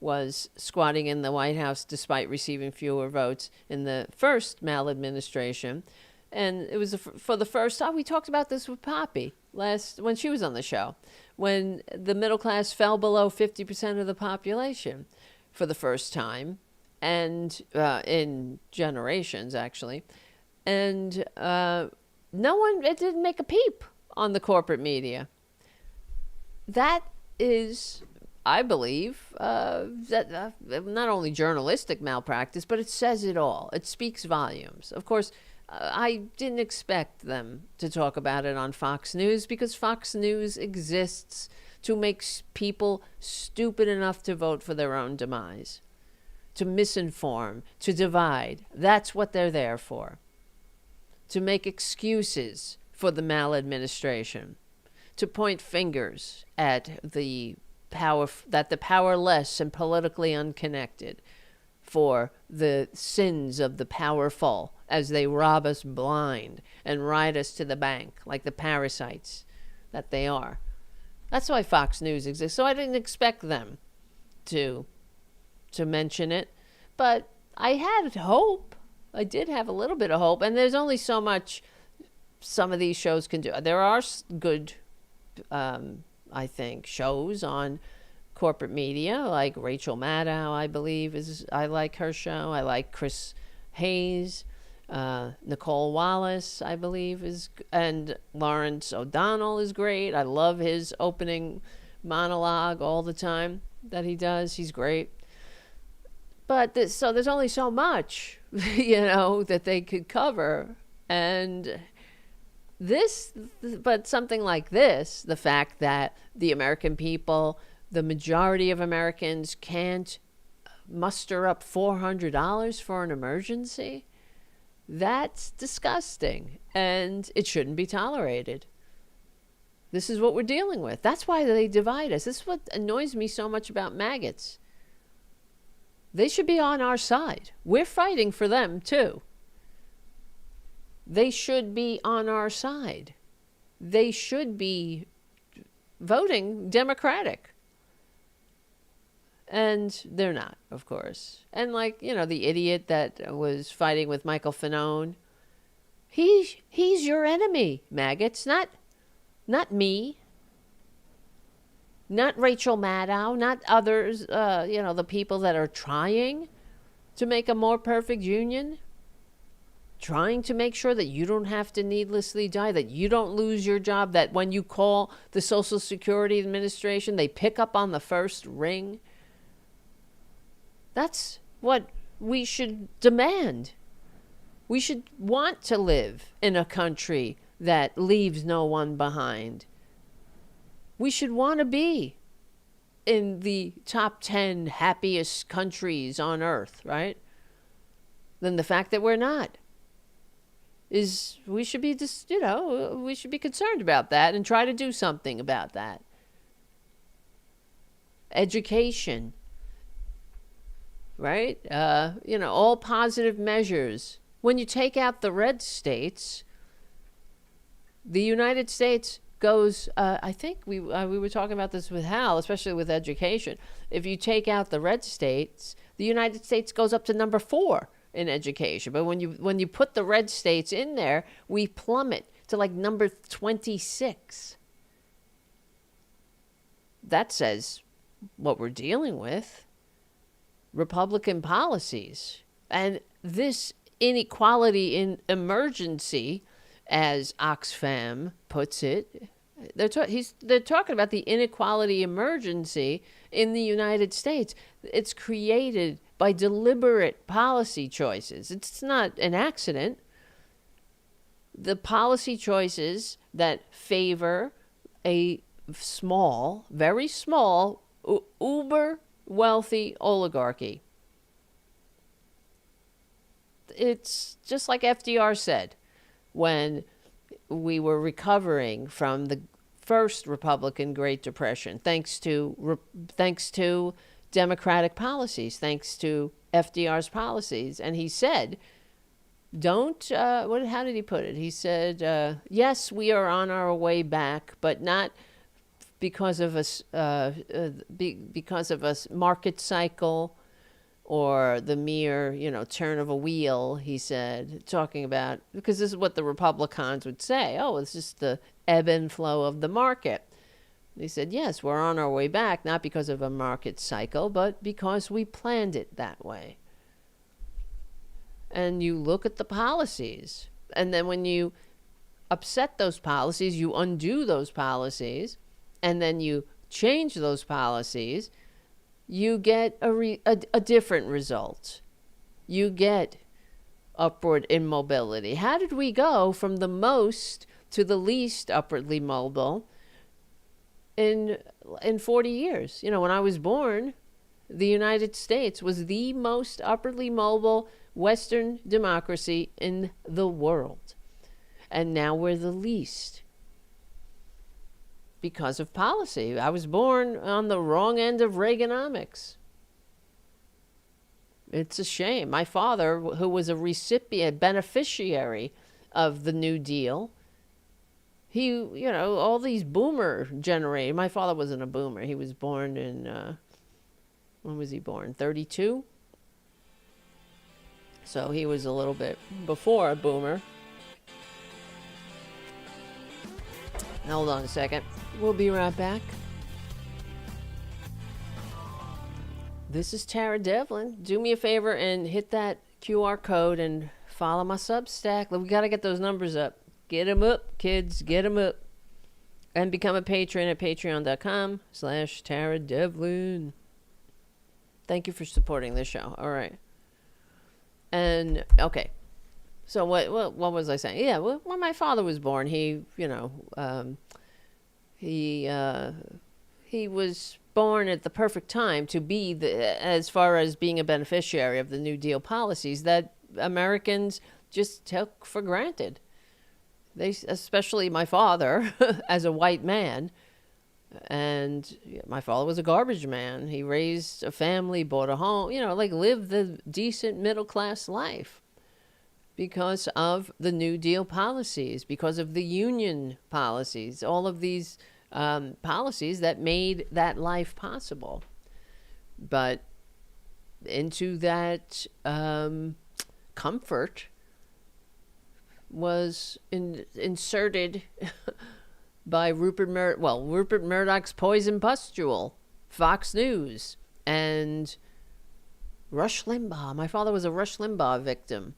was squatting in the White House despite receiving fewer votes in the first maladministration. And it was for the first time. We talked about this with Poppy when she was on the show, when the middle class fell below 50% of the population for the first time, and in generations, actually. And it didn't make a peep on the corporate media. That is, I believe, that not only journalistic malpractice, but it says it all. It speaks volumes. Of course, I didn't expect them to talk about it on Fox News, because Fox News exists to make people stupid enough to vote for their own demise, to misinform, to divide. That's what they're there for. To make excuses for the maladministration, to point fingers at the powerless and politically unconnected, for the sins of the powerful as they rob us blind and ride us to the bank like the parasites that they are. That's why Fox News exists. So I didn't expect them to mention it, but I had hope. I did have a little bit of hope, and there's only so much some of these shows can do. There are good, I think, shows on corporate media, like Rachel Maddow, I believe, I like her show. I like Chris Hayes, Nicole Wallace, I believe, and Lawrence O'Donnell is great. I love his opening monologue all the time that he does. He's great. But so there's only so much, that they could cover. And but something like this, the fact that the American people, the majority of Americans, can't muster up $400 for an emergency, that's disgusting. And it shouldn't be tolerated. This is what we're dealing with. That's why they divide us. This is what annoys me so much about maggots. They should be on our side. We're fighting for them, too. They should be on our side. They should be voting Democratic. And they're not, of course. And the idiot that was fighting with Michael Fanone, he's your enemy, maggots, not me. Not Rachel Maddow, not others, the people that are trying to make a more perfect union. trying to make sure that you don't have to needlessly die, that you don't lose your job, that when you call the Social Security Administration, they pick up on the first ring. That's what we should demand. We should want to live in a country that leaves no one behind. We should want to be in the top 10 happiest countries on earth, right? Then the fact that we're not is, we should be just, we should be concerned about that and try to do something about that. Education, right? All positive measures. When you take out the red states, the United States goes, I think we were talking about this with Hal, especially with education. If you take out the red states, the United States goes up to number 4 in education. But when you put the red states in there, we plummet to like number 26. That says what we're dealing with. Republican policies. And this inequality in emergency, as Oxfam puts it, they're talking about the inequality emergency in the United States. It's created by deliberate policy choices. It's not an accident. The policy choices that favor a small, very small, uber wealthy oligarchy. It's just like FDR said when we were recovering from the first Republican Great Depression, thanks to Democratic policies, thanks to FDR's policies. And he said, how did he put it? He said, yes, we are on our way back, but not because of a market cycle or the mere, turn of a wheel, he said, talking about, because this is what the Republicans would say. Oh, it's just the ebb and flow of the market. He said, yes, we're on our way back, not because of a market cycle, but because we planned it that way. And you look at the policies, and then when you upset those policies, you undo those policies, and then you change those policies, you get a different result. You get upward immobility. How did we go from the most to the least upwardly mobile in 40 years? When I was born, the United States was the most upwardly mobile Western democracy in the world. And now we're the least because of policy. I was born on the wrong end of Reaganomics. It's a shame. My father, who was a beneficiary of the New Deal, he, all these boomer generation. My father wasn't a boomer. He was born in, when was he born? 32? So he was a little bit before a boomer. Hold on a second. We'll be right back. This is Tara Devlin. Do me a favor and hit that QR code and follow my Substack. We got to get those numbers up. Get them up, kids. Get them up. And become a patron at patreon.com/Tara Devlin. Thank you for supporting this show. All right. And, okay. So what was I saying? Yeah, when my father was born, he was born at the perfect time to be as far as being a beneficiary of the New Deal policies that Americans just took for granted. Especially my father, as a white man, and my father was a garbage man. He raised a family, bought a home, lived the decent middle class life because of the New Deal policies, because of the union policies, all of these policies that made that life possible. But into that comfort was inserted by Rupert Murdoch's poison pustule, Fox News, and Rush Limbaugh. My father was a Rush Limbaugh victim.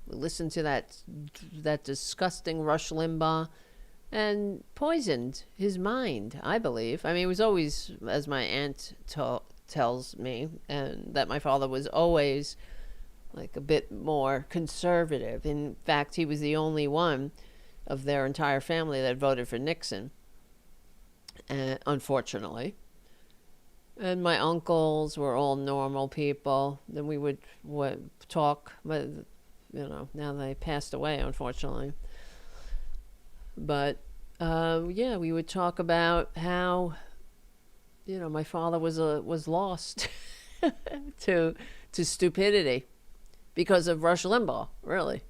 listened to that disgusting Rush Limbaugh and poisoned his mind, I believe. I mean, it was always, as my aunt tells me, and that my father was always like a bit more conservative. In fact, he was the only one of their entire family that voted for Nixon, unfortunately. And my uncles were all normal people. Then we would talk, but now they passed away, unfortunately. But yeah, we would talk about how my father was lost to stupidity because of Rush Limbaugh, really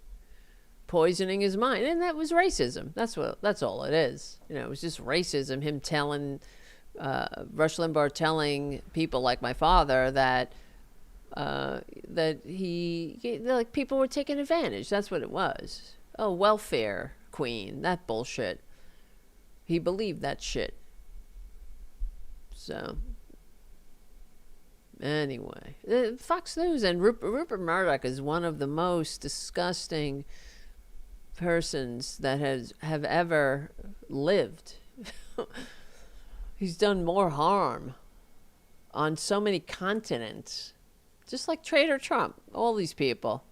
poisoning his mind. And that was racism. That's all it is. It was just racism. Him telling Rush Limbaugh telling people like my father that like people were taking advantage. That's what it was. Oh, welfare queen, that bullshit. He believed that shit. So anyway, Fox News and Rupert Murdoch is one of the most disgusting persons that have ever lived. He's done more harm on so many continents, just like Traitor Trump. All these people.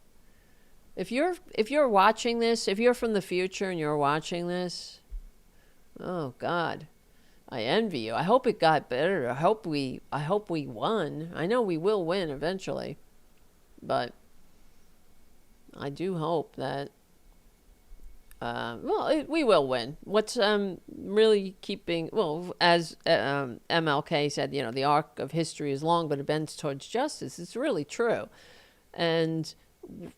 If you're watching this, if you're from the future and you're watching this, oh God, I envy you. I hope it got better. I hope we won. I know we will win eventually, but I do hope that we will win. What's really keeping, as MLK said, the arc of history is long, but it bends towards justice. It's really true, and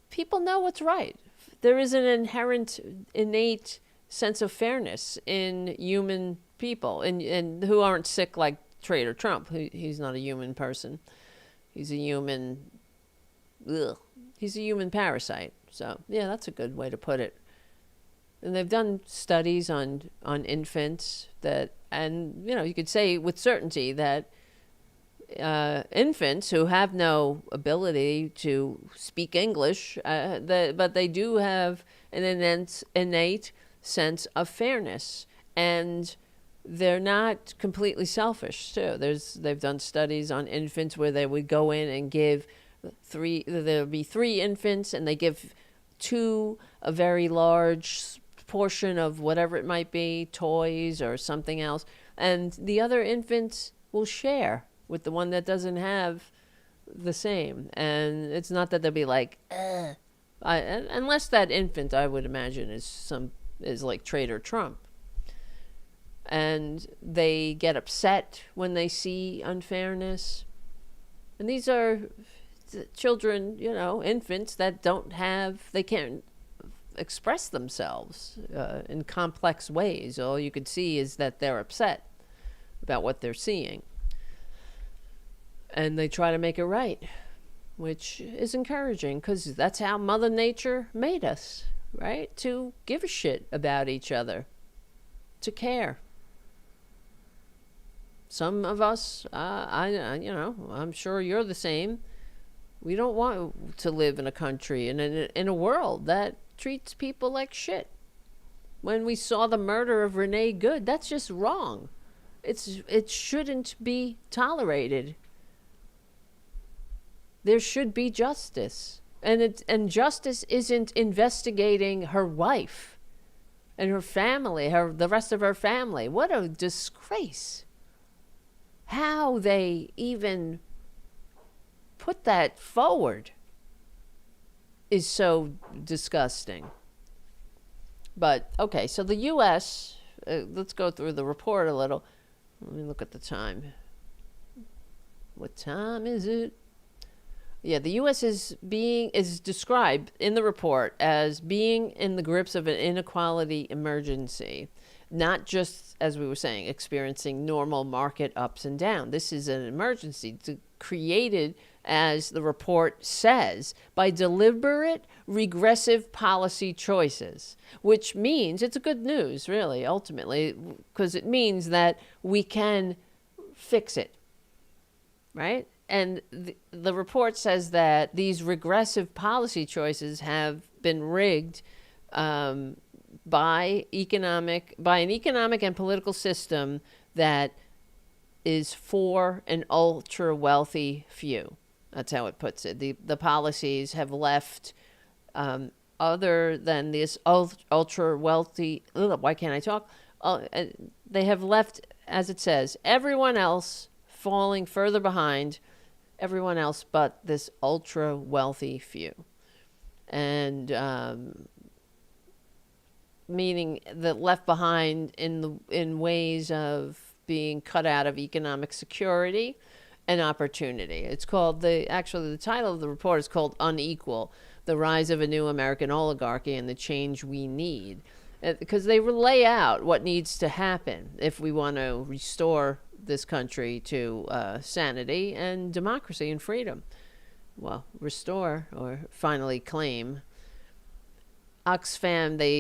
people know what's right. There is an inherent, innate sense of fairness in human people, and who aren't sick like Traitor Trump. He's not a human person. He's a human. He's a human parasite. So yeah, that's a good way to put it. And they've done studies on infants and you could say with certainty that infants who have no ability to speak English, but they do have an innate sense of fairness, and they're not completely selfish too. They've done studies on infants where they would go in and give there would be 3 infants, and they give 2 a very large portion of whatever it might be, toys or something else, and the other infants will share with the one that doesn't have the same. And it's not that they'll be like, unless that infant, I would imagine, is like Traitor Trump, and they get upset when they see unfairness. And these are children, infants that they can't express themselves in complex ways. All you could see is that they're upset about what they're seeing, and they try to make it right, which is encouraging, because that's how Mother Nature made us, right? To give a shit about each other, to care. Some of us, I'm sure you're the same. We don't want to live in a country and in a world that treats people like shit. When we saw the murder of Renee Good, that's just wrong. It shouldn't be tolerated. There should be justice, and justice isn't investigating her wife and her family, the rest of her family. What a disgrace! How they even put that forward is so disgusting. But okay, so the U.S. Let's go through the report a little. Let me look at the time. What time is it? Yeah, the U.S. is described in the report as being in the grips of an inequality emergency, not just, as we were saying, experiencing normal market ups and downs. This is an emergency created, as the report says, by deliberate regressive policy choices, which means it's a good news, really, ultimately, because it means that we can fix it, right? and the report says that these regressive policy choices have been rigged by an economic and political system that is for an ultra wealthy few. That's how it puts it. The policies have left, other than this ultra wealthy, why can't I talk? They have left, as it says, everyone else falling further behind, everyone else but this ultra wealthy few. And meaning that left behind in ways of being cut out of economic security and opportunity. It's called the title of the report is called Unequal: The Rise of a New American Oligarchy and the Change We Need. Because they lay out what needs to happen if we want to restore this country to sanity and democracy and freedom. Well, restore or finally claim. Oxfam, they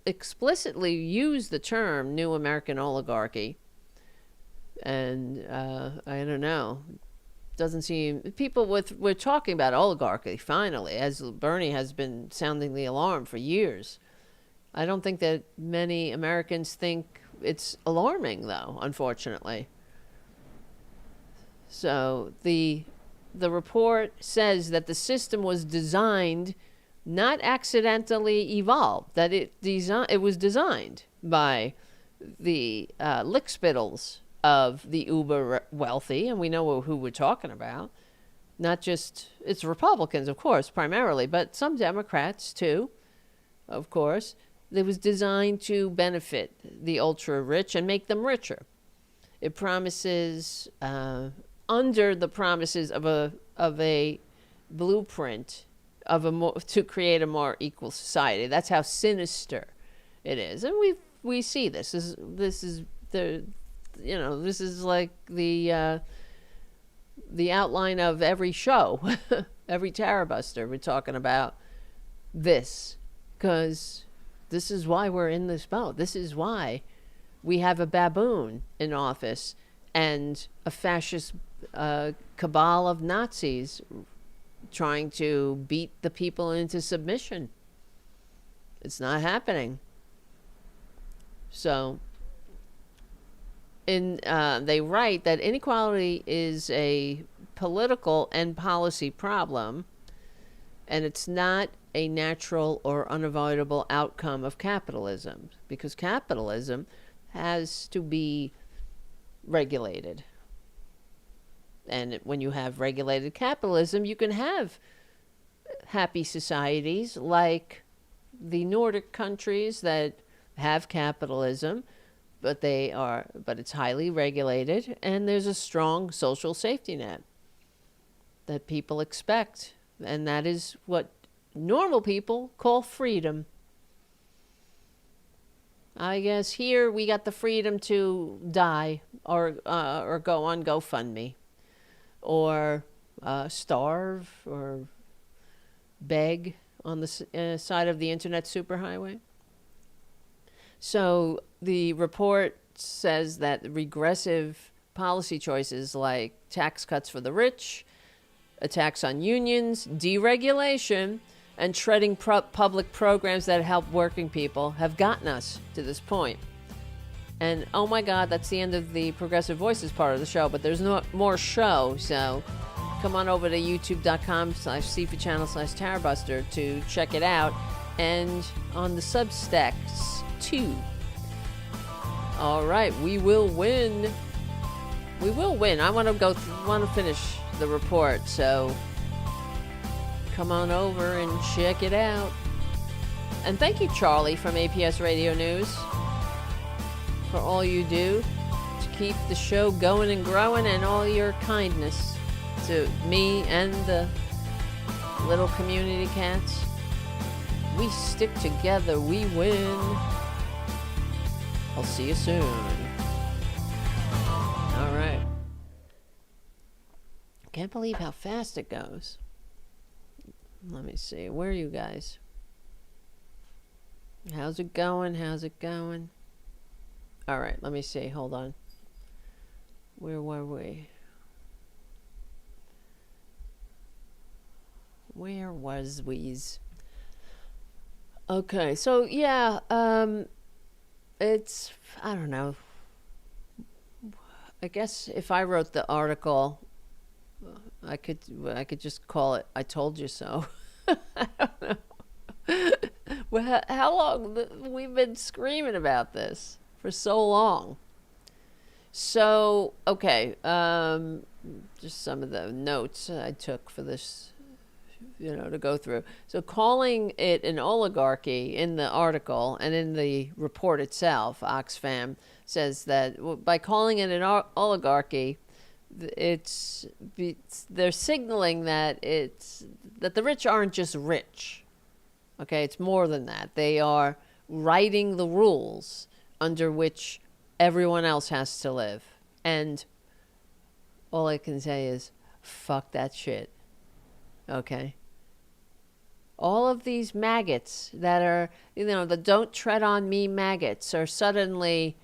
explicitly use the term New American Oligarchy. And I don't know. Doesn't seem... We're talking about oligarchy, finally, as Bernie has been sounding the alarm for years. I don't think that many Americans think it's alarming, though, unfortunately. So the report says that the system was designed, not accidentally evolved, that it was designed by the lickspittles of the uber wealthy, and we know who we're talking about. Not just, it's Republicans, of course, primarily, but some Democrats, too, of course. It was designed to benefit the ultra-rich and make them richer. It promises, under the promises of a blueprint to create a more equal society. That's how sinister it is, and we see this. This is like the outline of every show, every Tarabuster. We're talking about this because this is why we're in this boat. This is why we have a baboon in office and a fascist cabal of Nazis trying to beat the people into submission. It's not happening. So they write that inequality is a political and policy problem, and it's not a natural or unavoidable outcome of capitalism, because capitalism has to be regulated. And when you have regulated capitalism, you can have happy societies like the Nordic countries that have capitalism, but it's highly regulated, and there's a strong social safety net that people expect, and that is what normal people call freedom. I guess here we got the freedom to die or go on GoFundMe or starve or beg on the side of the internet superhighway. So the report says that regressive policy choices like tax cuts for the rich, attacks on unions, deregulation, and shredding public programs that help working people have gotten us to this point. And oh my God, that's the end of the Progressive Voices part of the show, but there's no more show, so come on over to youtube.com/cfachannel/Tarabuster to check it out, and on the Substacks too. All right, we will win. We will win. I want to finish the report, so come on over and check it out. And thank you, Charlie from APS Radio News, for all you do to keep the show going and growing, and all your kindness to me and the little community cats. We stick together, we win. I'll see you soon. All right. Can't believe how fast it goes. Let me see. Where are you guys? How's it going? How's it going? All right. Let me see. Hold on. Where were we? Where was we's? Okay, so yeah, it's, I don't know. I guess if I wrote the article, I could just call it "I told you so." I don't know. Well, how long we've been screaming about this for so long. So okay, just some of the notes I took for this, to go through. So calling it an oligarchy in the article and in the report itself, Oxfam says that by calling it an oligarchy, they're signaling that that the rich aren't just rich. Okay, it's more than that. They are writing the rules under which everyone else has to live. And all I can say is, fuck that shit. Okay? All of these maggots that are, the don't tread on me maggots are suddenly,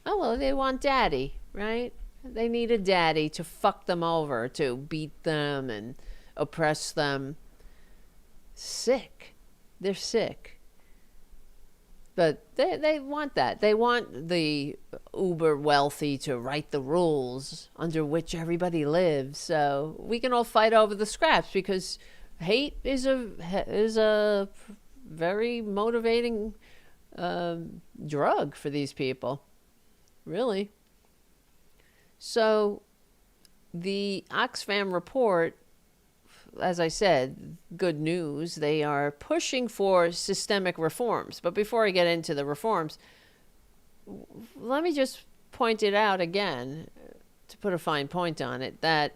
oh, well, they want daddy, right? They need a daddy to fuck them over, to beat them and oppress them. Sick. They're sick. But they want that. They want the uber wealthy to write the rules under which everybody lives. So we can all fight over the scraps, because hate is a very motivating drug for these people. Really. So the Oxfam report, as I said, good news. They are pushing for systemic reforms. But before I get into the reforms, let me just point it out again, to put a fine point on it, that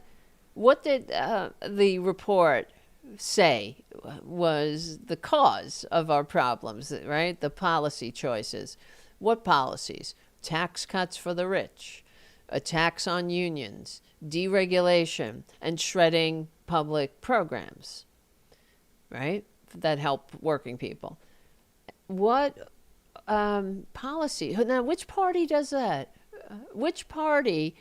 what did the report say was the cause of our problems, right? The policy choices. What policies? Tax cuts for the rich, a tax on unions, deregulation, and shredding public programs, right, that help working people. What policy? Now, which party does that? Which party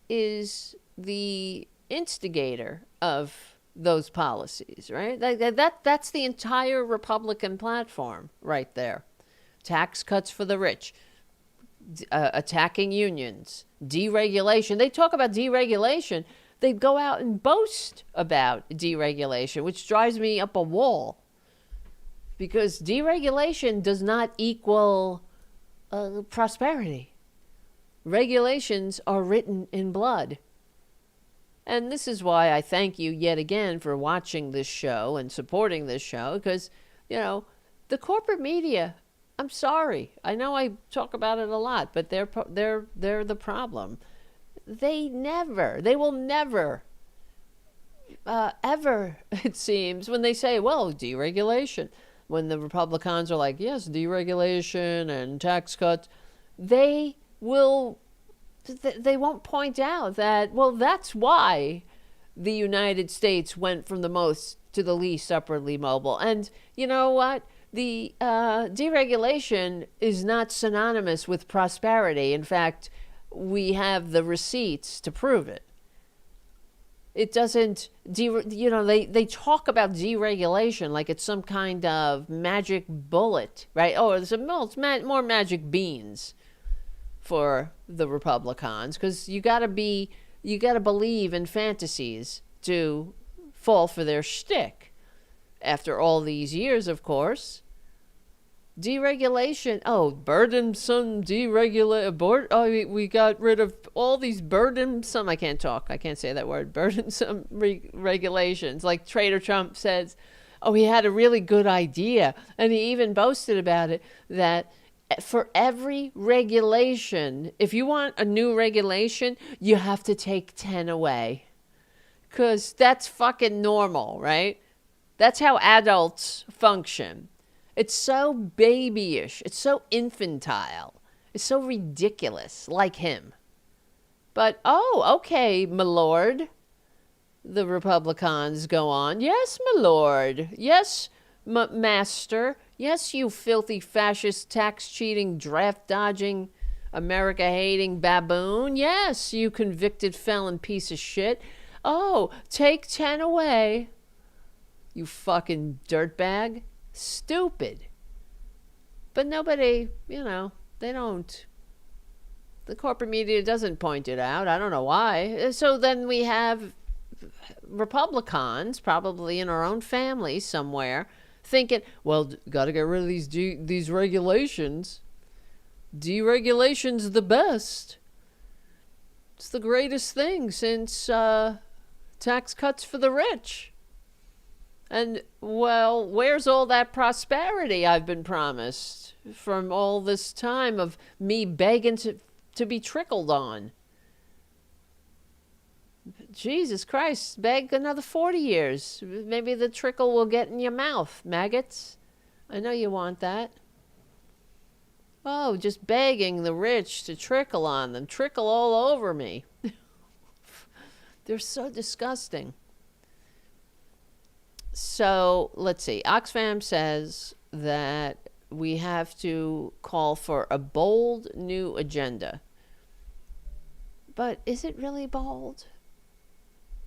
is the instigator of those policies, right? That's the entire Republican platform right there. Tax cuts for the rich, attacking unions, deregulation. They talk about deregulation. They go out and boast about deregulation, which drives me up a wall. Because deregulation does not equal prosperity. Regulations are written in blood. And this is why I thank you yet again for watching this show and supporting this show, because, the corporate media, I'm sorry. I know I talk about it a lot, but they're the problem. They will never, ever, it seems, when they say, well, deregulation, when the Republicans are like, yes, deregulation and tax cuts, they won't point out that, well, that's why the United States went from the most to the least upwardly mobile. And you know what? The deregulation is not synonymous with prosperity. In fact, we have the receipts to prove it. It doesn't, they talk about deregulation like it's some kind of magic bullet, right? Oh, it's more magic beans for the Republicans, because you got to believe in fantasies to fall for their shtick. After all these years, of course. Deregulation, burdensome we got rid of all these burdensome, I can't say that word, burdensome regulations. Like Traitor Trump says, he had a really good idea, and he even boasted about it, that for every regulation, if you want a new regulation, you have to take 10 away. Because that's fucking normal, right? That's how adults function. It's so babyish. It's so infantile. It's so ridiculous, like him. But, okay, my lord. The Republicans go on. Yes, my lord. Yes, master. Yes, you filthy fascist, tax-cheating, draft-dodging, America-hating baboon. Yes, you convicted felon piece of shit. Take 10 away. You fucking dirtbag. Stupid. But nobody, they don't. The corporate media doesn't point it out. I don't know why. So then we have Republicans, probably in our own family somewhere, thinking, well, got to get rid of these regulations. Deregulation's the best. It's the greatest thing since tax cuts for the rich. And, well, where's all that prosperity I've been promised from all this time of me begging to be trickled on? Jesus Christ, beg another 40 years. Maybe the trickle will get in your mouth, maggots. I know you want that. Oh, just begging the rich to trickle on them. Trickle all over me. They're so disgusting. So, let's see. Oxfam says that we have to call for a bold new agenda. But is it really bold?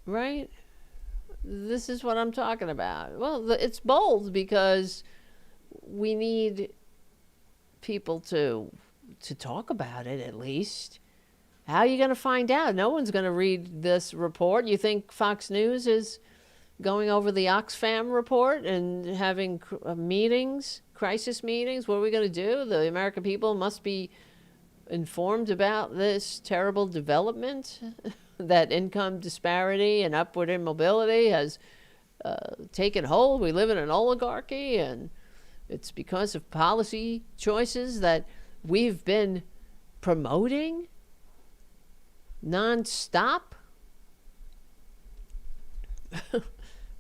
Right? This is what I'm talking about. Well, it's bold because we need people to talk about it, at least. How are you going to find out? No one's going to read this report. You think Fox News is going over the Oxfam report and having meetings, crisis meetings? What are we going to do? The American people must be informed about this terrible development that income disparity and upward immobility has taken hold. We live in an oligarchy, and it's because of policy choices that we've been promoting nonstop.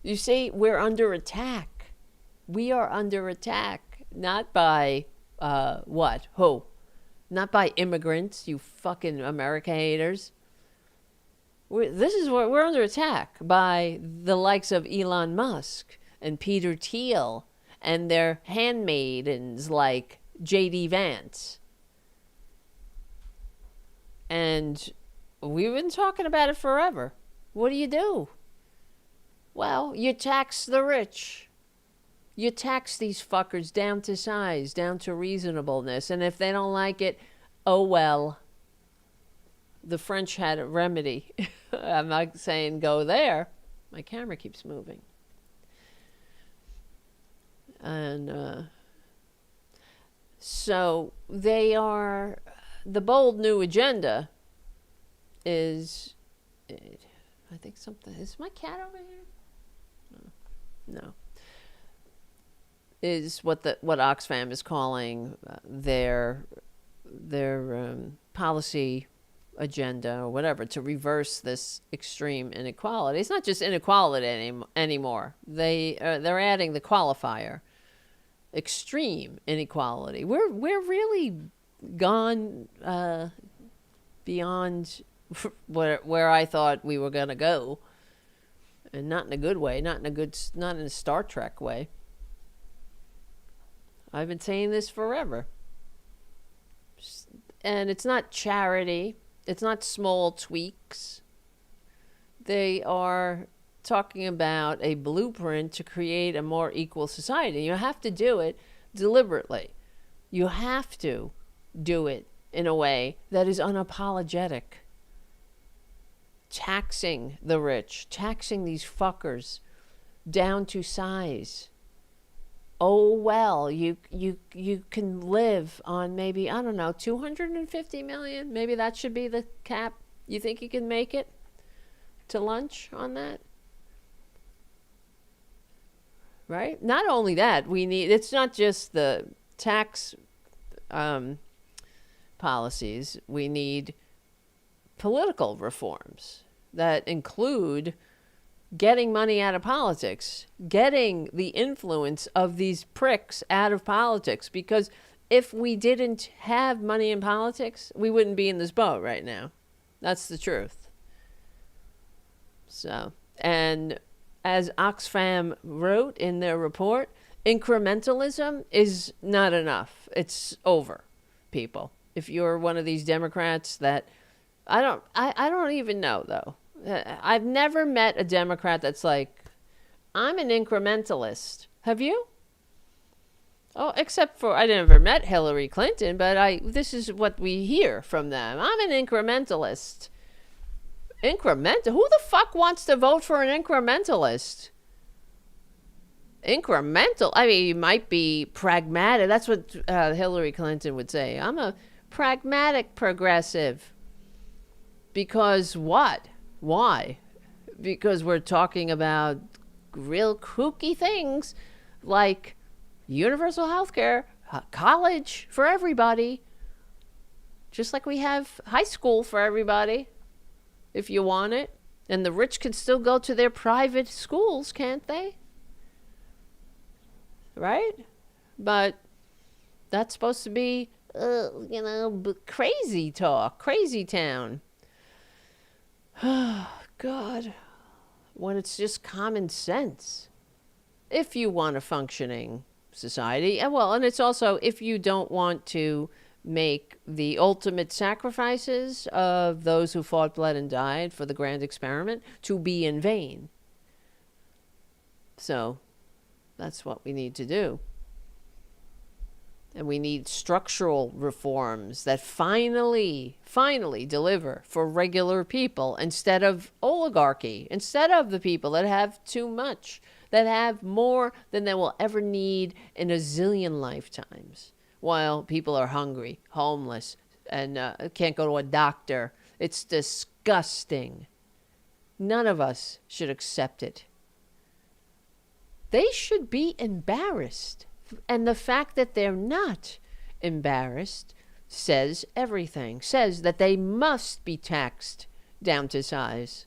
You see, we're under attack. We are under attack, not by what? Who? Not by immigrants, you fucking America haters. This is what we're under attack by the likes of Elon Musk and Peter Thiel and their handmaidens like J.D. Vance. And we've been talking about it forever. What do? Well, you tax the rich. You tax these fuckers down to size, down to reasonableness. And if they don't like it, oh well. The French had a remedy. I'm not saying go there. My camera keeps moving. And so they are, the bold new agenda is, I think something, is my cat over here? No. Is what Oxfam is calling their policy agenda or whatever to reverse this extreme inequality. It's not just inequality anymore. They're adding the qualifier, extreme inequality. We're really gone beyond where I thought we were gonna go, and not in a good way, not in a Star Trek way. I've been saying this forever. And it's not charity. It's not small tweaks. They are talking about a blueprint to create a more equal society. You have to do it deliberately. You have to do it in a way that is unapologetic. Taxing the rich, taxing these fuckers down to size. Oh, well, you can live on maybe, I don't know, 250 million. Maybe that should be the cap. You think you can make it to lunch on that? Right? Not only that, it's not just the tax policies. We need political reforms that include getting money out of politics, getting the influence of these pricks out of politics. Because if we didn't have money in politics, we wouldn't be in this boat right now. That's the truth. So, and as Oxfam wrote in their report, incrementalism is not enough. It's over, people. If you're one of these Democrats that, I don't even know though. I've never met a Democrat that's like, I'm an incrementalist. Have you? Oh, except for I never met Hillary Clinton, but this is what we hear from them. I'm an incrementalist. Incremental? Who the fuck wants to vote for an incrementalist? Incremental? I mean, you might be pragmatic. That's what Hillary Clinton would say. I'm a pragmatic progressive. Because what? Why? Because we're talking about real kooky things like universal health care, college for everybody, just like we have high school for everybody if you want it. And the rich can still go to their private schools, can't they? Right? But that's supposed to be, crazy talk, crazy town. Oh, God. When it's just common sense. If you want a functioning society. And it's also if you don't want to make the ultimate sacrifices of those who fought, bled, and died for the grand experiment to be in vain. So that's what we need to do. And we need structural reforms that finally deliver for regular people instead of oligarchy, instead of the people that have too much, that have more than they will ever need in a zillion lifetimes, while people are hungry, homeless, and can't go to a doctor. It's disgusting. None of us should accept it. They should be embarrassed. And the fact that they're not embarrassed says everything. Says that they must be taxed down to size.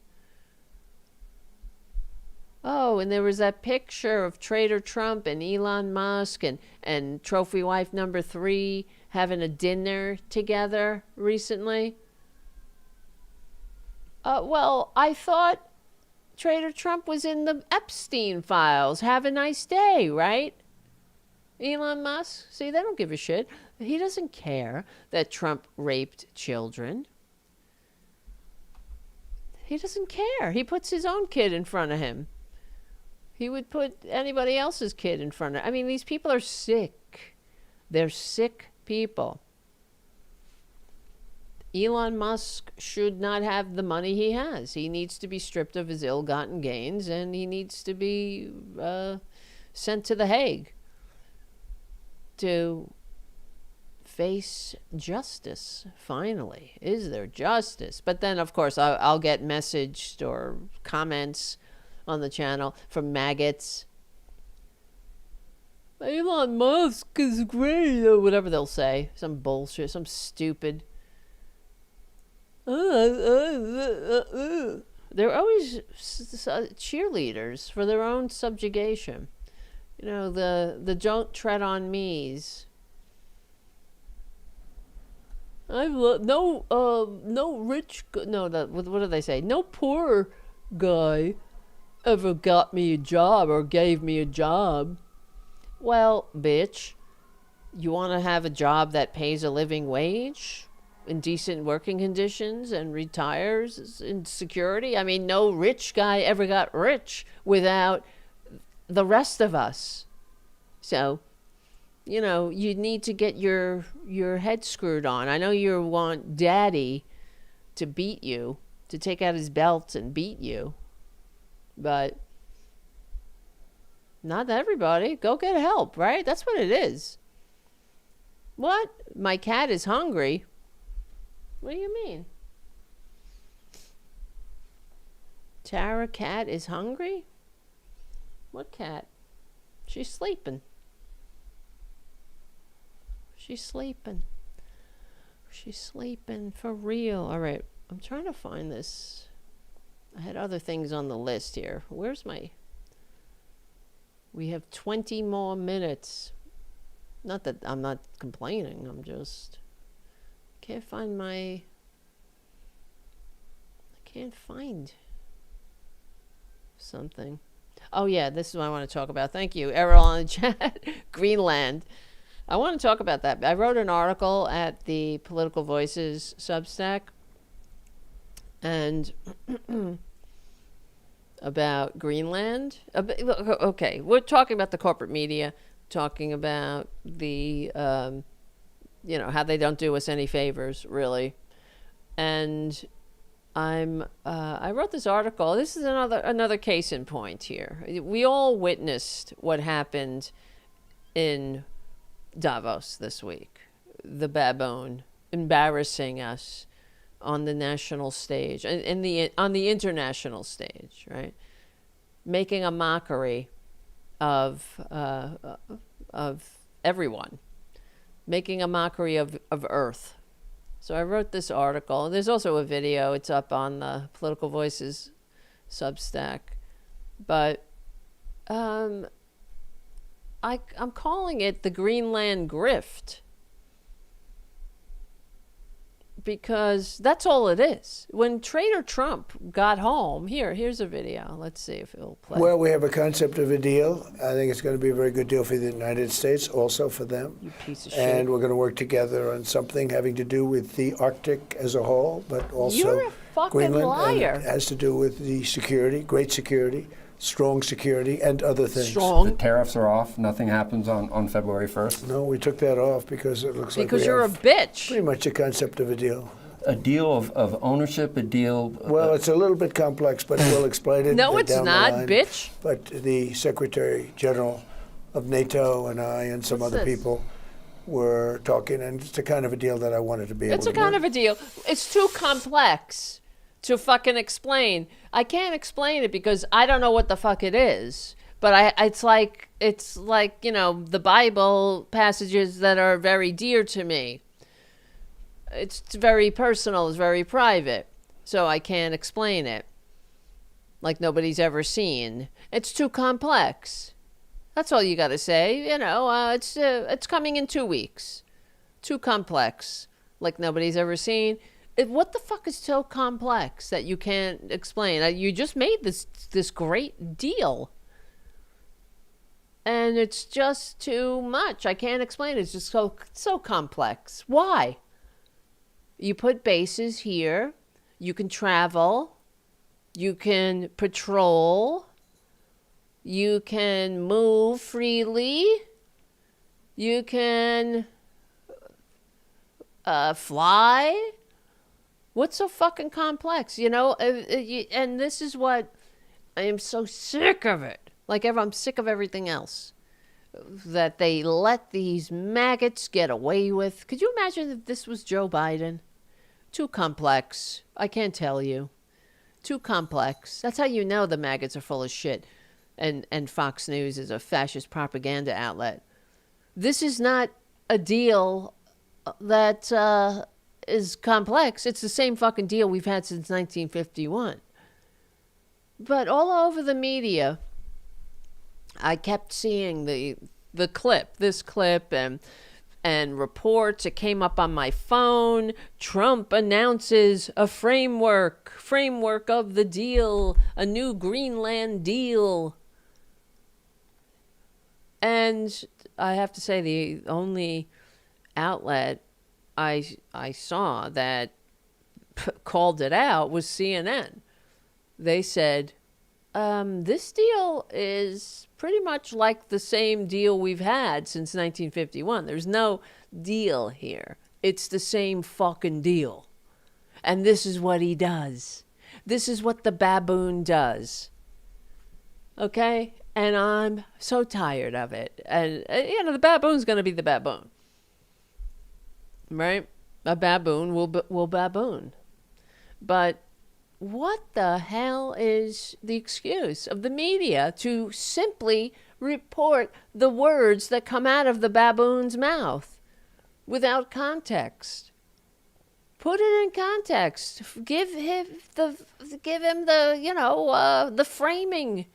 Oh, and there was that picture of Traitor Trump and Elon Musk and trophy wife number 3 having a dinner together recently. I thought Traitor Trump was in the Epstein files. Have a nice day, right? Elon Musk, see, they don't give a shit. He doesn't care that Trump raped children. He doesn't care. He puts his own kid in front of him. He would put anybody else's kid in front of him. I mean, these people are sick. They're sick people. Elon Musk should not have the money he has. He needs to be stripped of his ill-gotten gains, and he needs to be sent to The Hague to face justice, finally. Is there justice? But then, of course, I'll get messaged or comments on the channel from maggots. Elon Musk is great, or whatever they'll say. Some bullshit, some stupid. They're always cheerleaders for their own subjugation. You know, the don't tread on me's. What do they say? No poor guy ever got me a job or gave me a job. Well, bitch, you want to have a job that pays a living wage in decent working conditions and retires in security? I mean, no rich guy ever got rich without the rest of us. So, you know, you need to get your head screwed on. I know you want daddy to beat you, to take out his belt and beat you, but not everybody. Go get help, right? That's what it is. What? My cat is hungry? What do you mean? Tara cat is hungry? What cat? She's sleeping. She's sleeping. She's sleeping for real. All right. I'm trying to find this. I had other things on the list here. Where's my... We have 20 more minutes. Not that I'm not complaining. I'm just... Can't find my... I can't find something. Oh, yeah, this is what I want to talk about. Thank you, Errol on the chat. Greenland. I want to talk about that. I wrote an article at the Political Voices Substack, and about Greenland. Okay, we're talking about the corporate media, talking about the, how they don't do us any favors, really. And I wrote this article. This is another case in point here. We all witnessed what happened in Davos this week. The baboon embarrassing us on the national stage, on the international stage, right? Making a mockery of everyone, making a mockery of Earth. So I wrote this article. There's also a video. It's up on the Political Voices Substack. But I'm calling it the Greenland grift. Because that's all it is. When Traitor Trump got home, here's a video. Let's see if it'll play. Well, we have a concept of a deal. I think it's going to be a very good deal for the United States, also for them. You piece of shit. And we're going to work together on something having to do with the Arctic as a whole, but also You're a fucking Greenland. liar. And it has to do with the security, great security, strong security, and other things. Strong. The tariffs are off. Nothing happens on February 1st. No, we took that off because it looks like Because we you're a have bitch. pretty much a concept of a deal. A deal of ownership, a deal. Well, it's a little bit complex, but we'll explain it. No, it's down the not, line. bitch. But the Secretary General of NATO and I and some What's other this? people were talking, and it's the kind of a deal that I wanted to be able It's to a kind make. of a deal. It's too complex to fucking explain. I can't explain it because I don't know what the fuck it is. But it's like the Bible passages that are very dear to me. It's very personal. It's very private. So I can't explain it. Like nobody's ever seen. It's too complex. That's all you got to say. It's coming in 2 weeks. Too complex. Like nobody's ever seen. What the fuck is so complex that you can't explain? You just made this great deal. And it's just too much. I can't explain it. It's just so complex. Why? You put bases here. You can travel. You can patrol. You can move freely. You can fly. What's so fucking complex? And this is what I am so sick of it. I'm sick of everything else that they let these maggots get away with. Could you imagine if this was Joe Biden? Too complex. I can't tell you. Too complex. That's how you know the maggots are full of shit. And Fox News is a fascist propaganda outlet. This is not a deal that is complex. It's the same fucking deal we've had since 1951. But all over the media, I kept seeing this clip, and reports. It came up on my phone. Trump announces a framework of the deal, a new Greenland deal. And I have to say, the only outlet I saw that called it out was CNN. They said, this deal is pretty much like the same deal we've had since 1951. There's no deal here. It's the same fucking deal. And this is what he does. This is what the baboon does. Okay? And I'm so tired of it. And, the baboon's going to be the baboon. Right? A baboon will baboon. But what the hell is the excuse of the media to simply report the words that come out of the baboon's mouth without context? Put it in context. Give him the framing.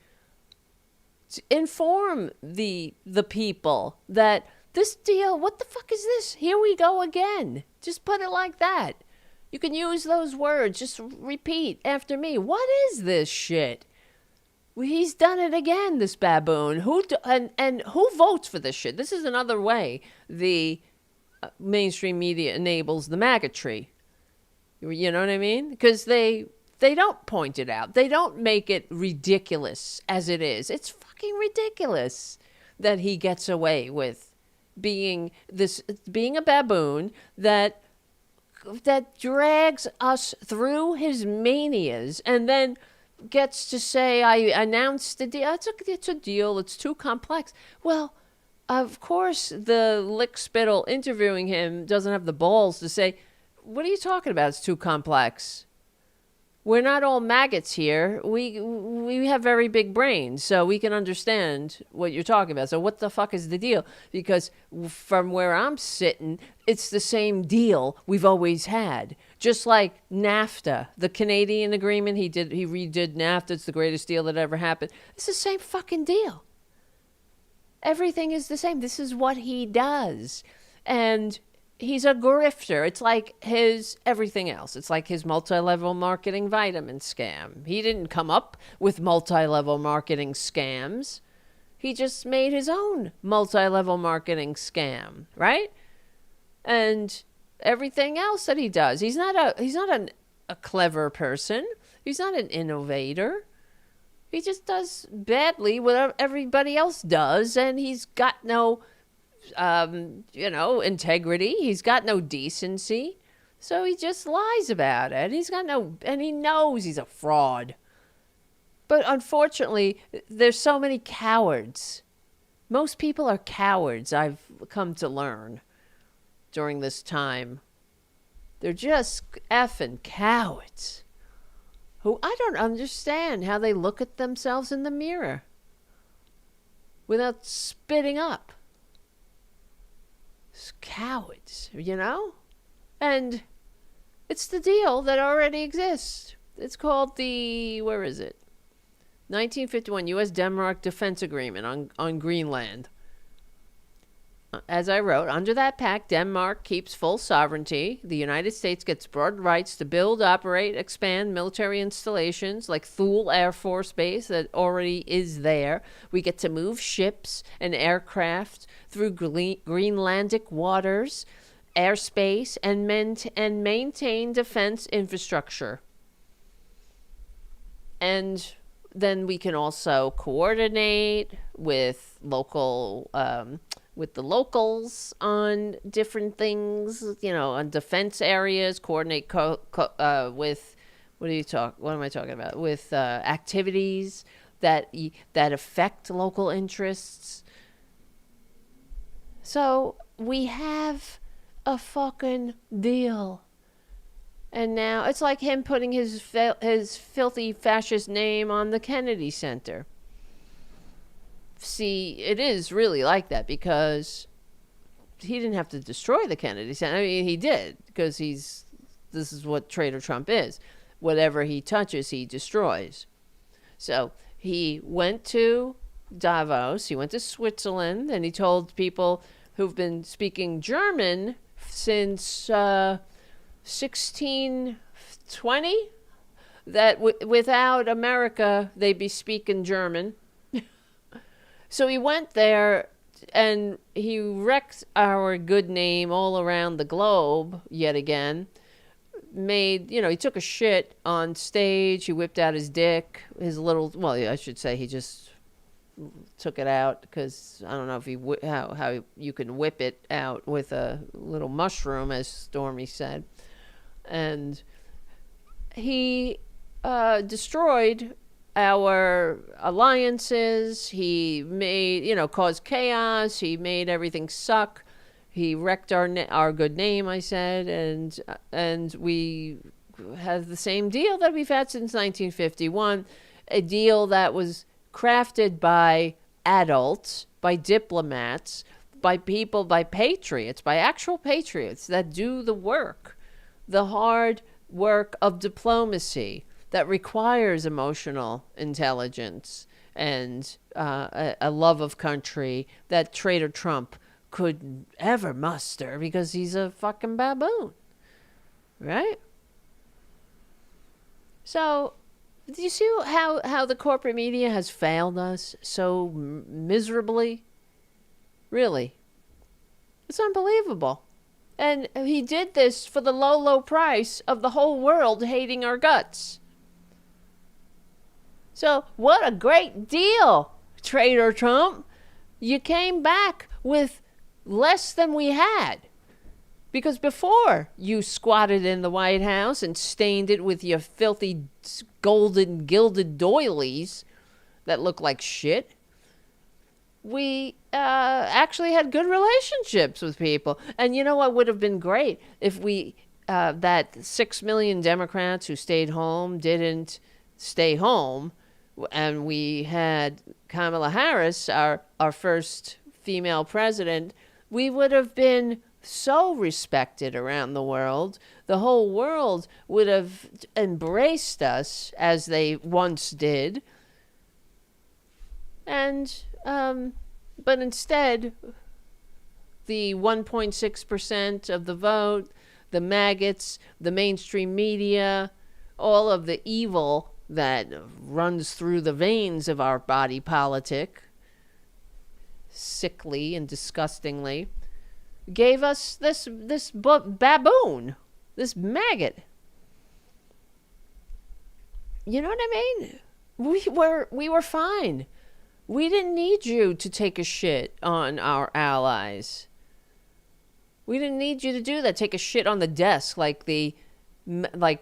Inform the people that this deal, what the fuck is this? Here we go again. Just put it like that. You can use those words. Just repeat after me. What is this shit? He's done it again, this baboon. And who votes for this shit? This is another way the mainstream media enables the magotry. You know what I mean? Because they They don't point it out. They don't make it ridiculous as it is. It's fucking ridiculous that he gets away with being a baboon that drags us through his manias and then gets to say, I announced the deal. It's a deal. It's too complex. Well, of course, the lickspittle interviewing him doesn't have the balls to say, what are you talking about? It's too complex. We're not all maggots here. We have very big brains, so we can understand what you're talking about. So what the fuck is the deal? Because from where I'm sitting, it's the same deal we've always had. Just like NAFTA, the Canadian agreement, he redid NAFTA. It's the greatest deal that ever happened. It's the same fucking deal. Everything is the same. This is what he does. And he's a grifter. It's like his everything else. It's like his multi-level marketing vitamin scam. He didn't come up with multi-level marketing scams. He just made his own multi-level marketing scam, right? And everything else that he does, he's not a clever person. He's not an innovator. He just does badly what everybody else does, and he's got no integrity. He's got no decency. So he just lies about it. And he knows he's a fraud. But unfortunately, there's so many cowards. Most people are cowards, I've come to learn during this time. They're just effing cowards who I don't understand how they look at themselves in the mirror without spitting up. Cowards, And it's the deal that already exists. It's called the, 1951 U.S.-Denmark Defense Agreement on Greenland. As I wrote, under that pact, Denmark keeps full sovereignty. The United States gets broad rights to build, operate, expand military installations like Thule Air Force Base that already is there. We get to move ships and aircraft through Greenlandic waters, airspace, and maintain defense infrastructure. And then we can also coordinate with the locals on different things, on defense areas, coordinate with, what am I talking about? With activities that affect local interests. So we have a fucking deal. And now it's like him putting his filthy fascist name on the Kennedy Center. See, it is really like that because he didn't have to destroy the Kennedy Center. I mean, he did because this is what Traitor Trump is. Whatever he touches, he destroys. So he went to Davos, he went to Switzerland, and he told people who've been speaking German since 1620 that without America, they'd be speaking German. So he went there and he wrecked our good name all around the globe yet again. He took a shit on stage. He whipped out his dick, I should say he just took it out because I don't know if how you can whip it out with a little mushroom, as Stormy said. And he destroyed our alliances. He made, caused chaos. He made everything suck. He wrecked our good name, I said, and we have the same deal that we've had since 1951, a deal that was crafted by adults, by diplomats, by patriots, by actual patriots that do the work, the hard work of diplomacy that requires emotional intelligence and a love of country that Traitor Trump could ever muster because he's a fucking baboon, right? So, do you see how the corporate media has failed us so miserably? Really. It's unbelievable. And he did this for the low, low price of the whole world hating our guts. So what a great deal, Traitor Trump. You came back with less than we had. Because before you squatted in the White House and stained it with your filthy golden gilded doilies that look like shit, we actually had good relationships with people. And you know what would have been great if we, that 6 million Democrats who stayed home didn't stay home, and we had Kamala Harris, our first female president, we would have been so respected around the world. The whole world would have embraced us as they once did. And, but instead, the 1.6% of the vote, the maggots, the mainstream media, all of the evil that runs through the veins of our body politic, sickly and disgustingly, gave us this baboon, this maggot. You know what I mean? We were fine. We didn't need you to take a shit on our allies. We didn't need you to do that. Take a shit on the desk like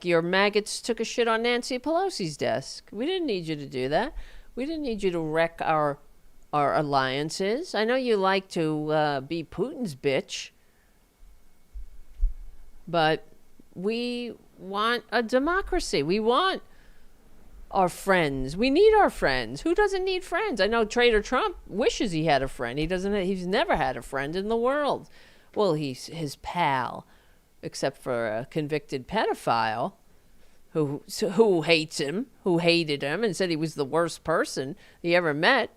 your maggots took a shit on Nancy Pelosi's desk. We didn't need you to do that. We didn't need you to wreck our alliances. I know you like to be Putin's bitch, but we want a democracy. We want our friends. We need our friends. Who doesn't need friends? I know Traitor Trump wishes he had a friend. He's never had a friend in the world. Well, he's his pal, except for a convicted pedophile who hates him, who hated him and said he was the worst person he ever met.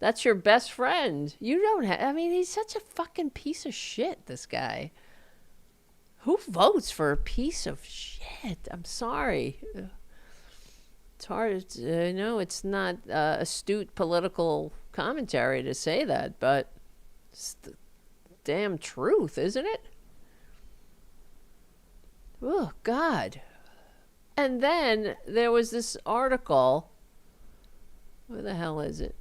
That's your best friend. You don't have, I mean, he's such a fucking piece of shit, this guy. Who votes for a piece of shit? I'm sorry. It's hard, it's not astute political commentary to say that, but it's the damn truth, isn't it? Oh, God. And then there was this article. Where the hell is it?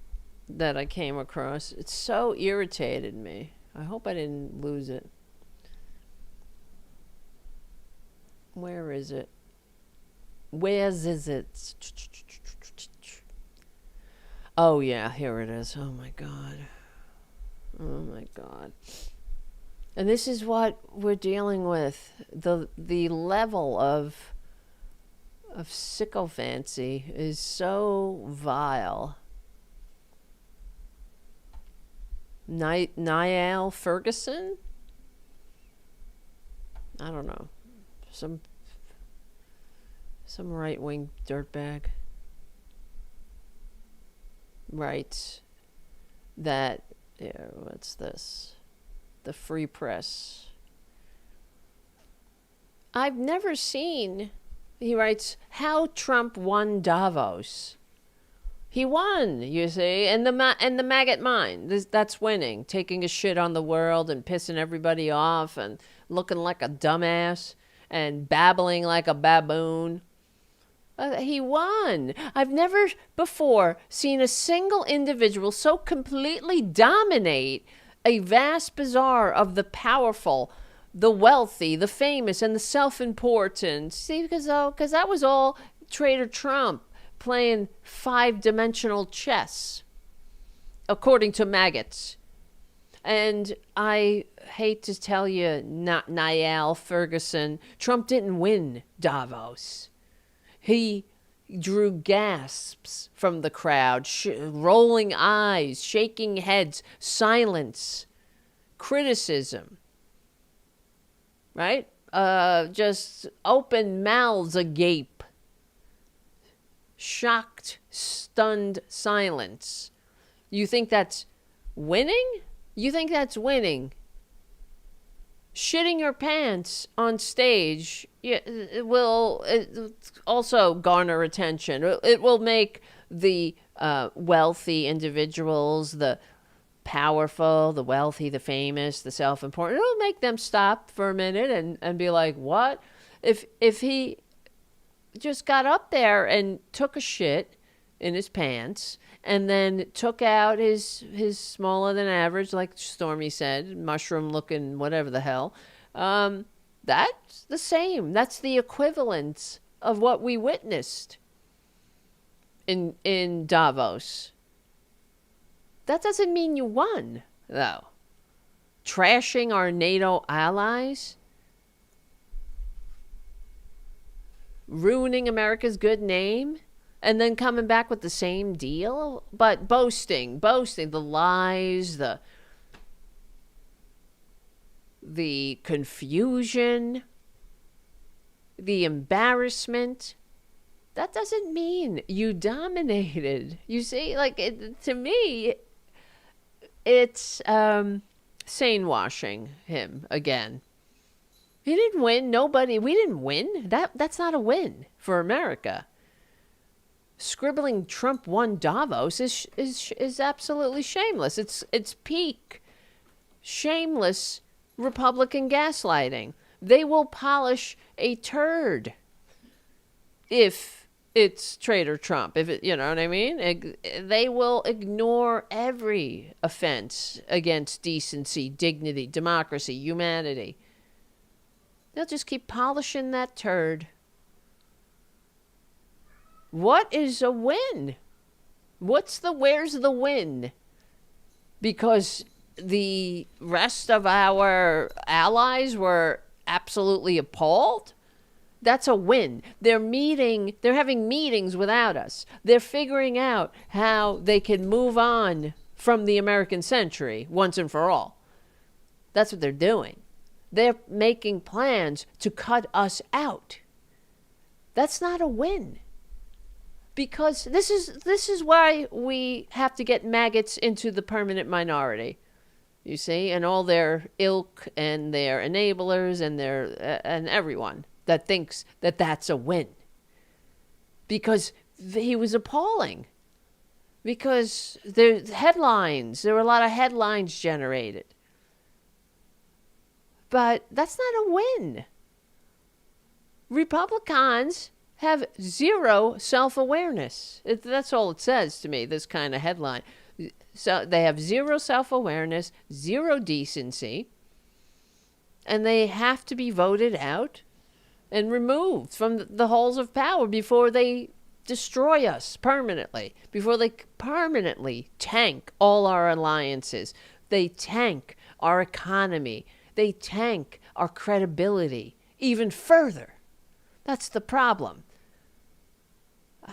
That I came across. It so irritated me. I hope I didn't lose it. Where is it? Where's is it? Oh yeah, here it is. Oh my God. Oh my God. And this is what we're dealing with. The level of sycophancy is so vile. Niall Ferguson? I don't know. Some right-wing dirtbag writes that, what's this? The Free Press. I've never seen, he writes, how Trump won Davos. He won, you see, and the maggot mind. That's winning. Taking a shit on the world and pissing everybody off and looking like a dumbass and babbling like a baboon. He won. I've never before seen a single individual so completely dominate a vast bazaar of the powerful, the wealthy, the famous, and the self-important. See, because that was all Traitor Trump playing 5-dimensional chess, according to maggots. And I hate to tell you, not Niall Ferguson, Trump didn't win Davos. He drew gasps from the crowd, rolling eyes, shaking heads, silence, criticism, right? Just open mouths agape, shocked, stunned silence. You think that's winning? You think that's winning? Shitting your pants on stage, it will also garner attention. It will make the wealthy individuals, the powerful, the wealthy, the famous, the self-important, it'll make them stop for a minute and be like, what? If he just got up there and took a shit in his pants and then took out his smaller than average, like Stormy said, mushroom looking whatever the hell. That's the same. That's the equivalent of what we witnessed in Davos. That doesn't mean you won, though. Trashing our NATO allies, ruining America's good name, and then coming back with the same deal, but boasting, the lies, the confusion, the embarrassment. That doesn't mean you dominated. You see, like, to me, it's sane washing him again. He didn't win. We didn't win. That's not a win for America. Scribbling Trump won Davos is absolutely shameless. It's peak shameless Republican gaslighting. They will polish a turd if it's Traitor Trump. If it, you know what I mean? They will ignore every offense against decency, dignity, democracy, humanity. They'll just keep polishing that turd. What is a win? Where's the win? Because the rest of our allies were absolutely appalled? That's a win. They're having meetings without us. They're figuring out how they can move on from the American century once and for all. That's what they're doing. They're making plans to cut us out. That's not a win. Because this is why we have to get maggots into the permanent minority. You see, and all their ilk and their enablers and everyone that thinks that that's a win. Because he was appalling. Because there were a lot of headlines generated. But that's not a win. Republicans have zero self-awareness. That's all it says to me, this kind of headline. So they have zero self-awareness, zero decency, and they have to be voted out and removed from the halls of power before they destroy us permanently, before they permanently tank all our alliances. They tank our economy. They tank our credibility even further. That's the problem.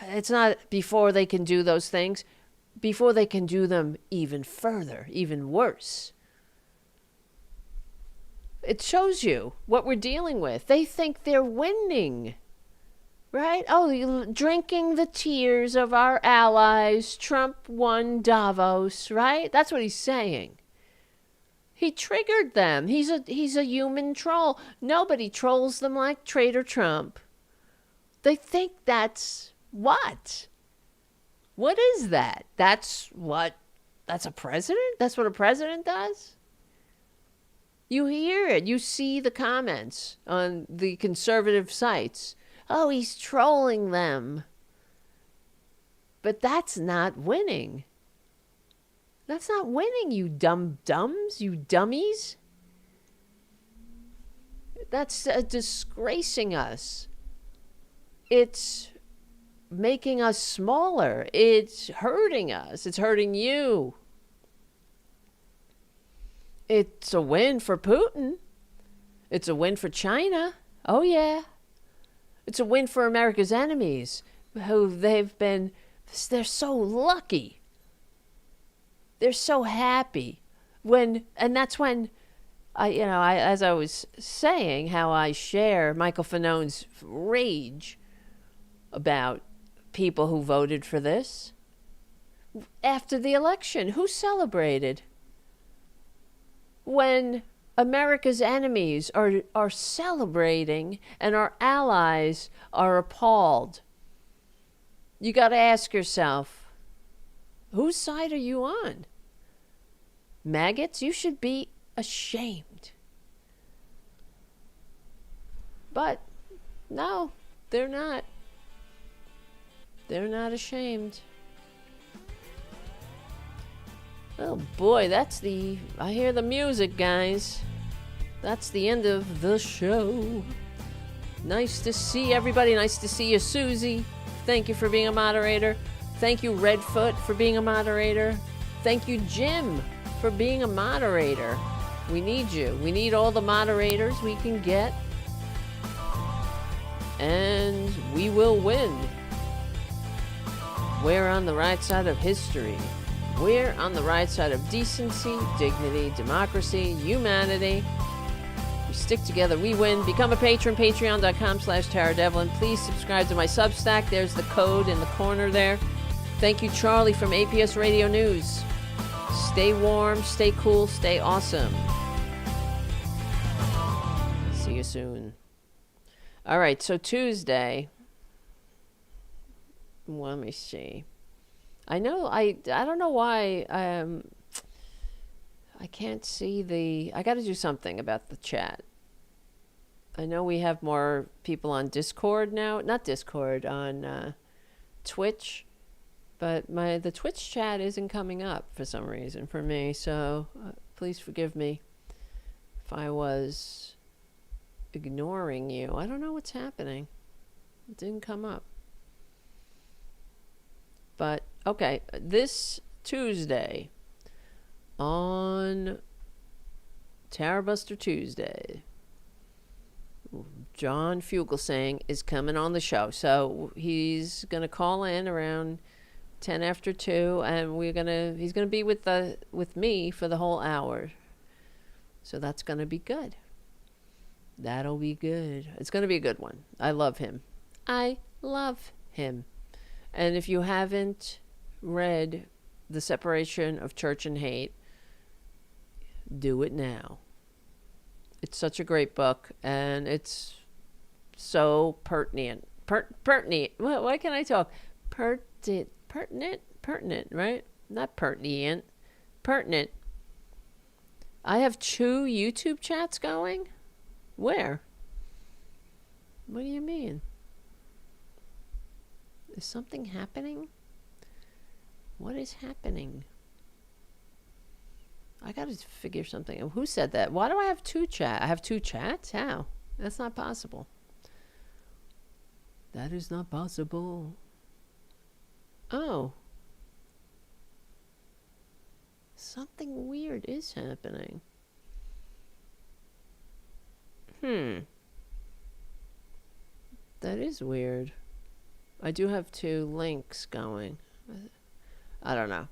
It's not before they can do those things, before they can do them even further, even worse. It shows you what we're dealing with. They think they're winning, right? Oh, drinking the tears of our allies. Trump won Davos, right? That's what he's saying. He triggered them. He's a human troll. Nobody trolls them like Traitor Trump. They think that's what? What is that? That's a president? That's what a president does? You hear it. You see the comments on the conservative sites. Oh, he's trolling them. But that's not winning. That's not winning, you dum-dums, you dummies. That's disgracing us. It's making us smaller. It's hurting us. It's hurting you. It's a win for Putin. It's a win for China. Oh, yeah. It's a win for America's enemies, who they're so lucky. They're so happy. That's when, as I was saying, how I share Michael Fanone's rage about people who voted for this. After the election, who celebrated? When America's enemies are celebrating and our allies are appalled, you got to ask yourself, whose side are you on? Maggots, you should be ashamed. But no, they're not. They're not ashamed. Oh boy, I hear the music, guys. That's the end of the show. Nice to see everybody. Nice to see you, Susie. Thank you for being a moderator. Thank you, Redfoot, for being a moderator. Thank you, Jim, for being a moderator. We need you. We need all the moderators we can get. And we will win. We're on the right side of history. We're on the right side of decency, dignity, democracy, humanity. We stick together, we win. Become a patron, patreon.com/TaraDevlin. Please subscribe to my Substack. There's the code in the corner there. Thank you, Charlie from APS Radio News. Stay warm, stay cool, stay awesome. See you soon. All right, so Tuesday. Let me see. I don't know why I can't see I got to do something about the chat. I know we have more people on Discord now. Not Discord, on Twitch. But the Twitch chat isn't coming up for some reason for me. So please forgive me if I was ignoring you. I don't know what's happening. It didn't come up. But, okay, this Tuesday, on Tarabuster Tuesday, John Fugelsang is coming on the show. So he's going to call in around 10 after 2, and he's going to be with me for the whole hour. So that's going to be good. That'll be good. It's going to be a good one. I love him. I love him. And if you haven't read The Separation of Church and Hate, do it now. It's such a great book, and it's so pertinent. Pertinent. Why can't I talk? Pertinent, right? Not pertinent. Pertinent. I have 2 YouTube chats going? Where? What do you mean? Is something happening? What is happening? I gotta figure something out. Who said that? Why do I have 2 chats? I have 2 chats? How? That's not possible. That is not possible. Oh. Something weird is happening. That is weird. I do have 2 links going. I don't know.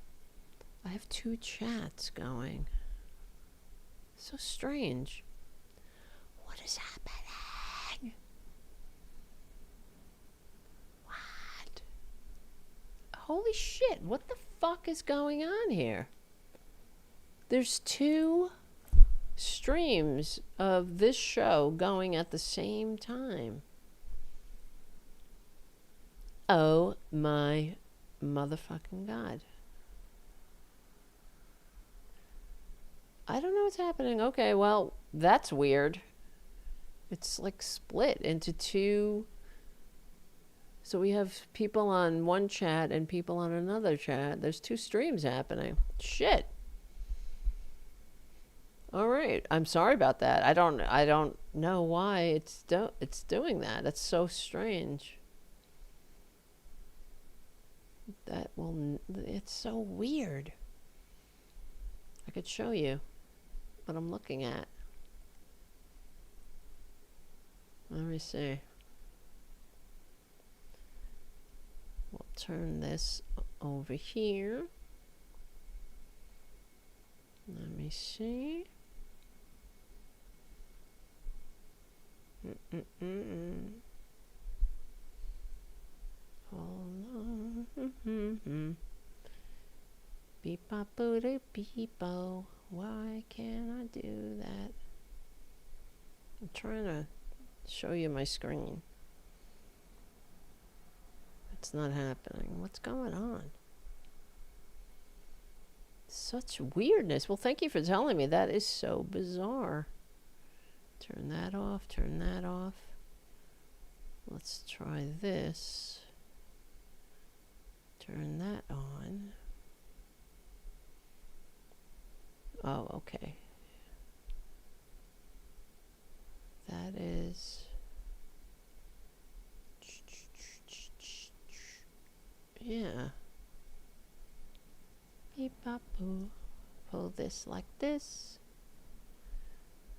I have 2 chats going. So strange. What is happening? What? Holy shit, what the fuck is going on here? There's 2 streams of this show going at the same time. Oh my motherfucking God. I don't know what's happening. Okay, well, that's weird. It's like split into 2. So we have people on one chat and people on another chat. There's 2 streams happening. Shit. All right. I'm sorry about that. I don't know why it's doing that. That's so strange. It's so weird. I could show you what I'm looking at. Let me see. We'll turn this over here. Let me see. Hold on. Beep-bop-boo-doo-beep-bo. Why can't I do that? I'm trying to show you my screen. It's not happening. What's going on? Such weirdness. Well, thank you for telling me. That is so bizarre. Turn that off. Turn that off. Let's try this. Turn that on. Oh, okay. That is... Yeah. Beep bop boo. Pull this like this.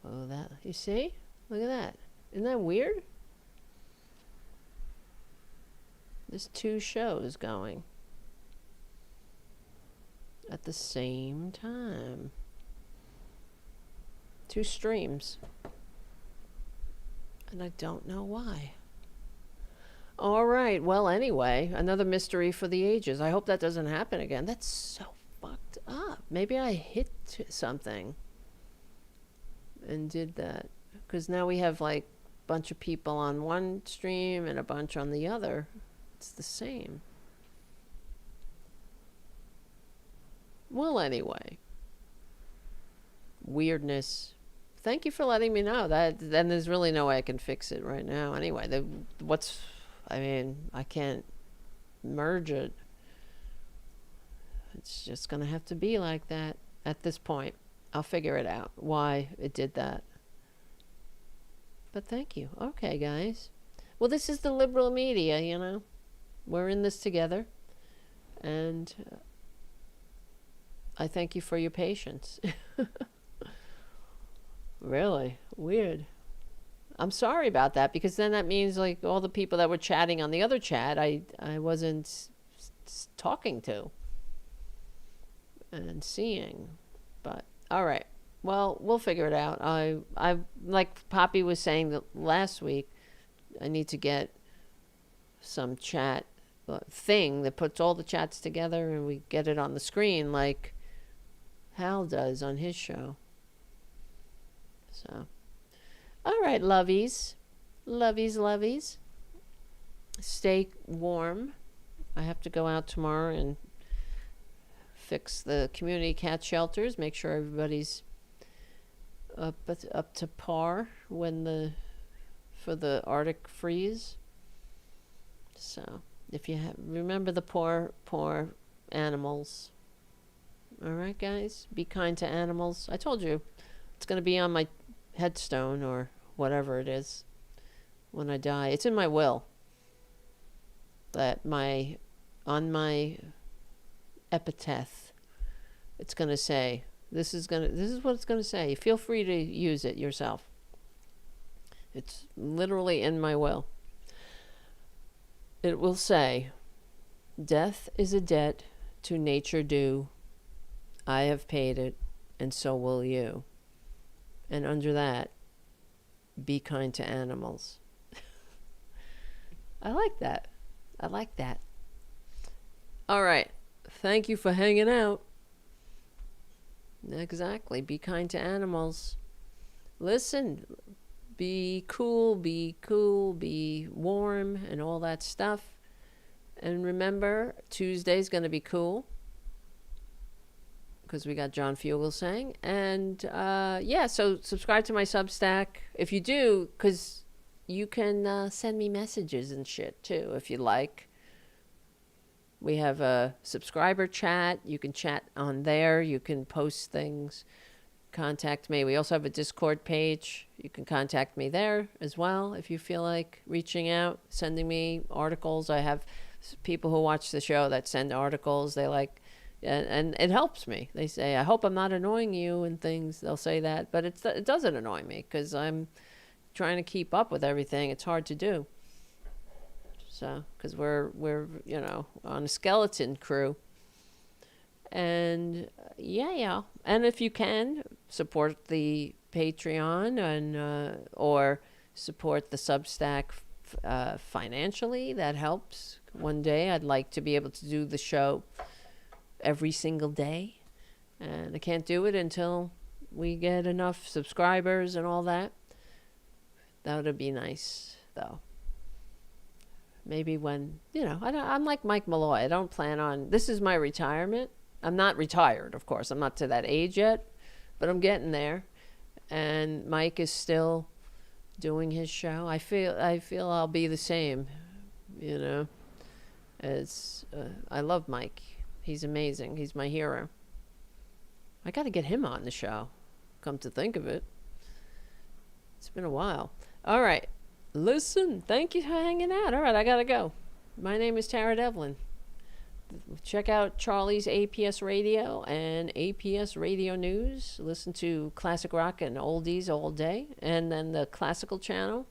Pull that. You see? Look at that. Isn't that weird? There's 2 shows going at the same time. 2 streams. And I don't know why. All right. Well, anyway, another mystery for the ages. I hope that doesn't happen again. That's so fucked up. Maybe I hit something and did that. Because now we have like a bunch of people on one stream and a bunch on the other. It's the same. Well, anyway. Weirdness. Thank you for letting me know. Then there's really no way I can fix it right now. Anyway, I can't merge it. It's just going to have to be like that at this point. I'll figure it out, why it did that. But thank you. Okay, guys. Well, this is the liberal media, you know. We're in this together. And I thank you for your patience. Really? Weird. I'm sorry about that, because then that means like all the people that were chatting on the other chat, I wasn't talking to and seeing. But all right. Well, we'll figure it out. I like Poppy was saying that last week, I need to get some chat thing that puts all the chats together and we get it on the screen like Hal does on his show. So, all right, lovies. Lovies, lovies. Stay warm. I have to go out tomorrow and fix the community cat shelters, make sure everybody's up to par for the Arctic freeze. So, if you remember the poor animals. All right, guys, be kind to animals. I told you it's going to be on my headstone or whatever it is when I die. It's in my will that on my epitaph it's going to say this is what it's going to say. Feel free to use it yourself. It's literally in my will. It will say, death is a debt to nature due. I have paid it, and so will you. And under that, be kind to animals. I like that. I like that. All right. Thank you for hanging out. Exactly. Be kind to animals. Listen. Be cool, be warm, and all that stuff. And remember, Tuesday's going to be cool. Because we got John Fugelsang. And yeah, so subscribe to my Substack. If you do, because you can send me messages and shit too, if you like. We have a subscriber chat. You can chat on there. You can post things. Contact me. We also have a Discord page. You can contact me there as well if you feel like reaching out, sending me articles. I have people who watch the show that send articles. They like... And it helps me. They say, I hope I'm not annoying you and things. They'll say that. But it doesn't annoy me because I'm trying to keep up with everything. It's hard to do. So, because we're on a skeleton crew. And yeah. And if you can, support the Patreon and or support the Substack financially. That helps. One day I'd like to be able to do the show every single day, and I can't do it until we get enough subscribers and all that. That would be nice, though. Maybe when, I'm like Mike Malloy. I don't plan on, this is my retirement. I'm not retired, of course. I'm not to that age yet, but I'm getting there. And Mike is still doing his show. I feel I'll be the same, as I love Mike. He's amazing. He's my hero. I got to get him on the show. Come to think of it. It's been a while. All right. Listen, thank you for hanging out. All right, I got to go. My name is Tara Devlin. Check out Charlie's APS Radio and APS Radio News. Listen to classic rock and oldies all day. And then the classical channel.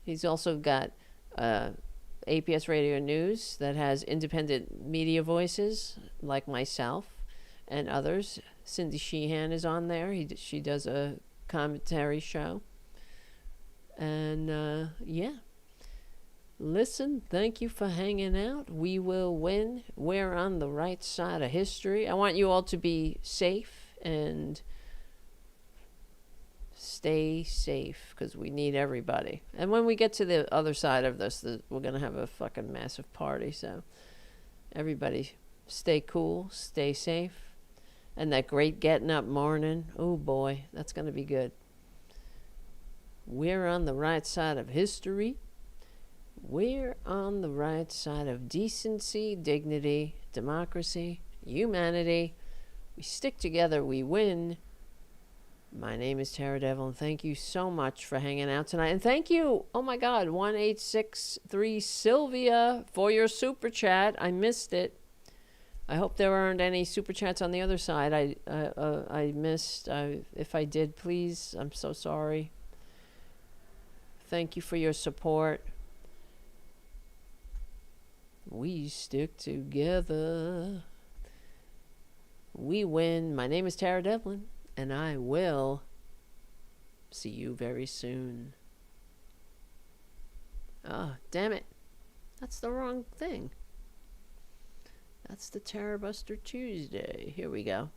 He's also got APS Radio News that has independent media voices like myself and others. Cindy Sheehan is on there. She does a commentary show. And yeah. Listen, thank you for hanging out. We will win. We're on the right side of history. I want you all to be safe and stay safe because we need everybody. And when we get to the other side of this, we're going to have a fucking massive party. So everybody stay cool, stay safe. And that great getting up morning, oh boy, that's going to be good. We're on the right side of history. We're on the right side of decency, dignity, democracy, humanity. We stick together, we win. My name is Tara Devlin. Thank you so much for hanging out tonight. And thank you, oh my God, 1863 Sylvia for your super chat. I missed it. I hope there aren't any super chats on the other side. I missed. If I did, please, I'm so sorry. Thank you for your support. We stick together. We win. My name is Tara Devlin, and I will see you very soon. Ah, damn it. That's the wrong thing. That's the Tarabuster Tuesday. Here we go.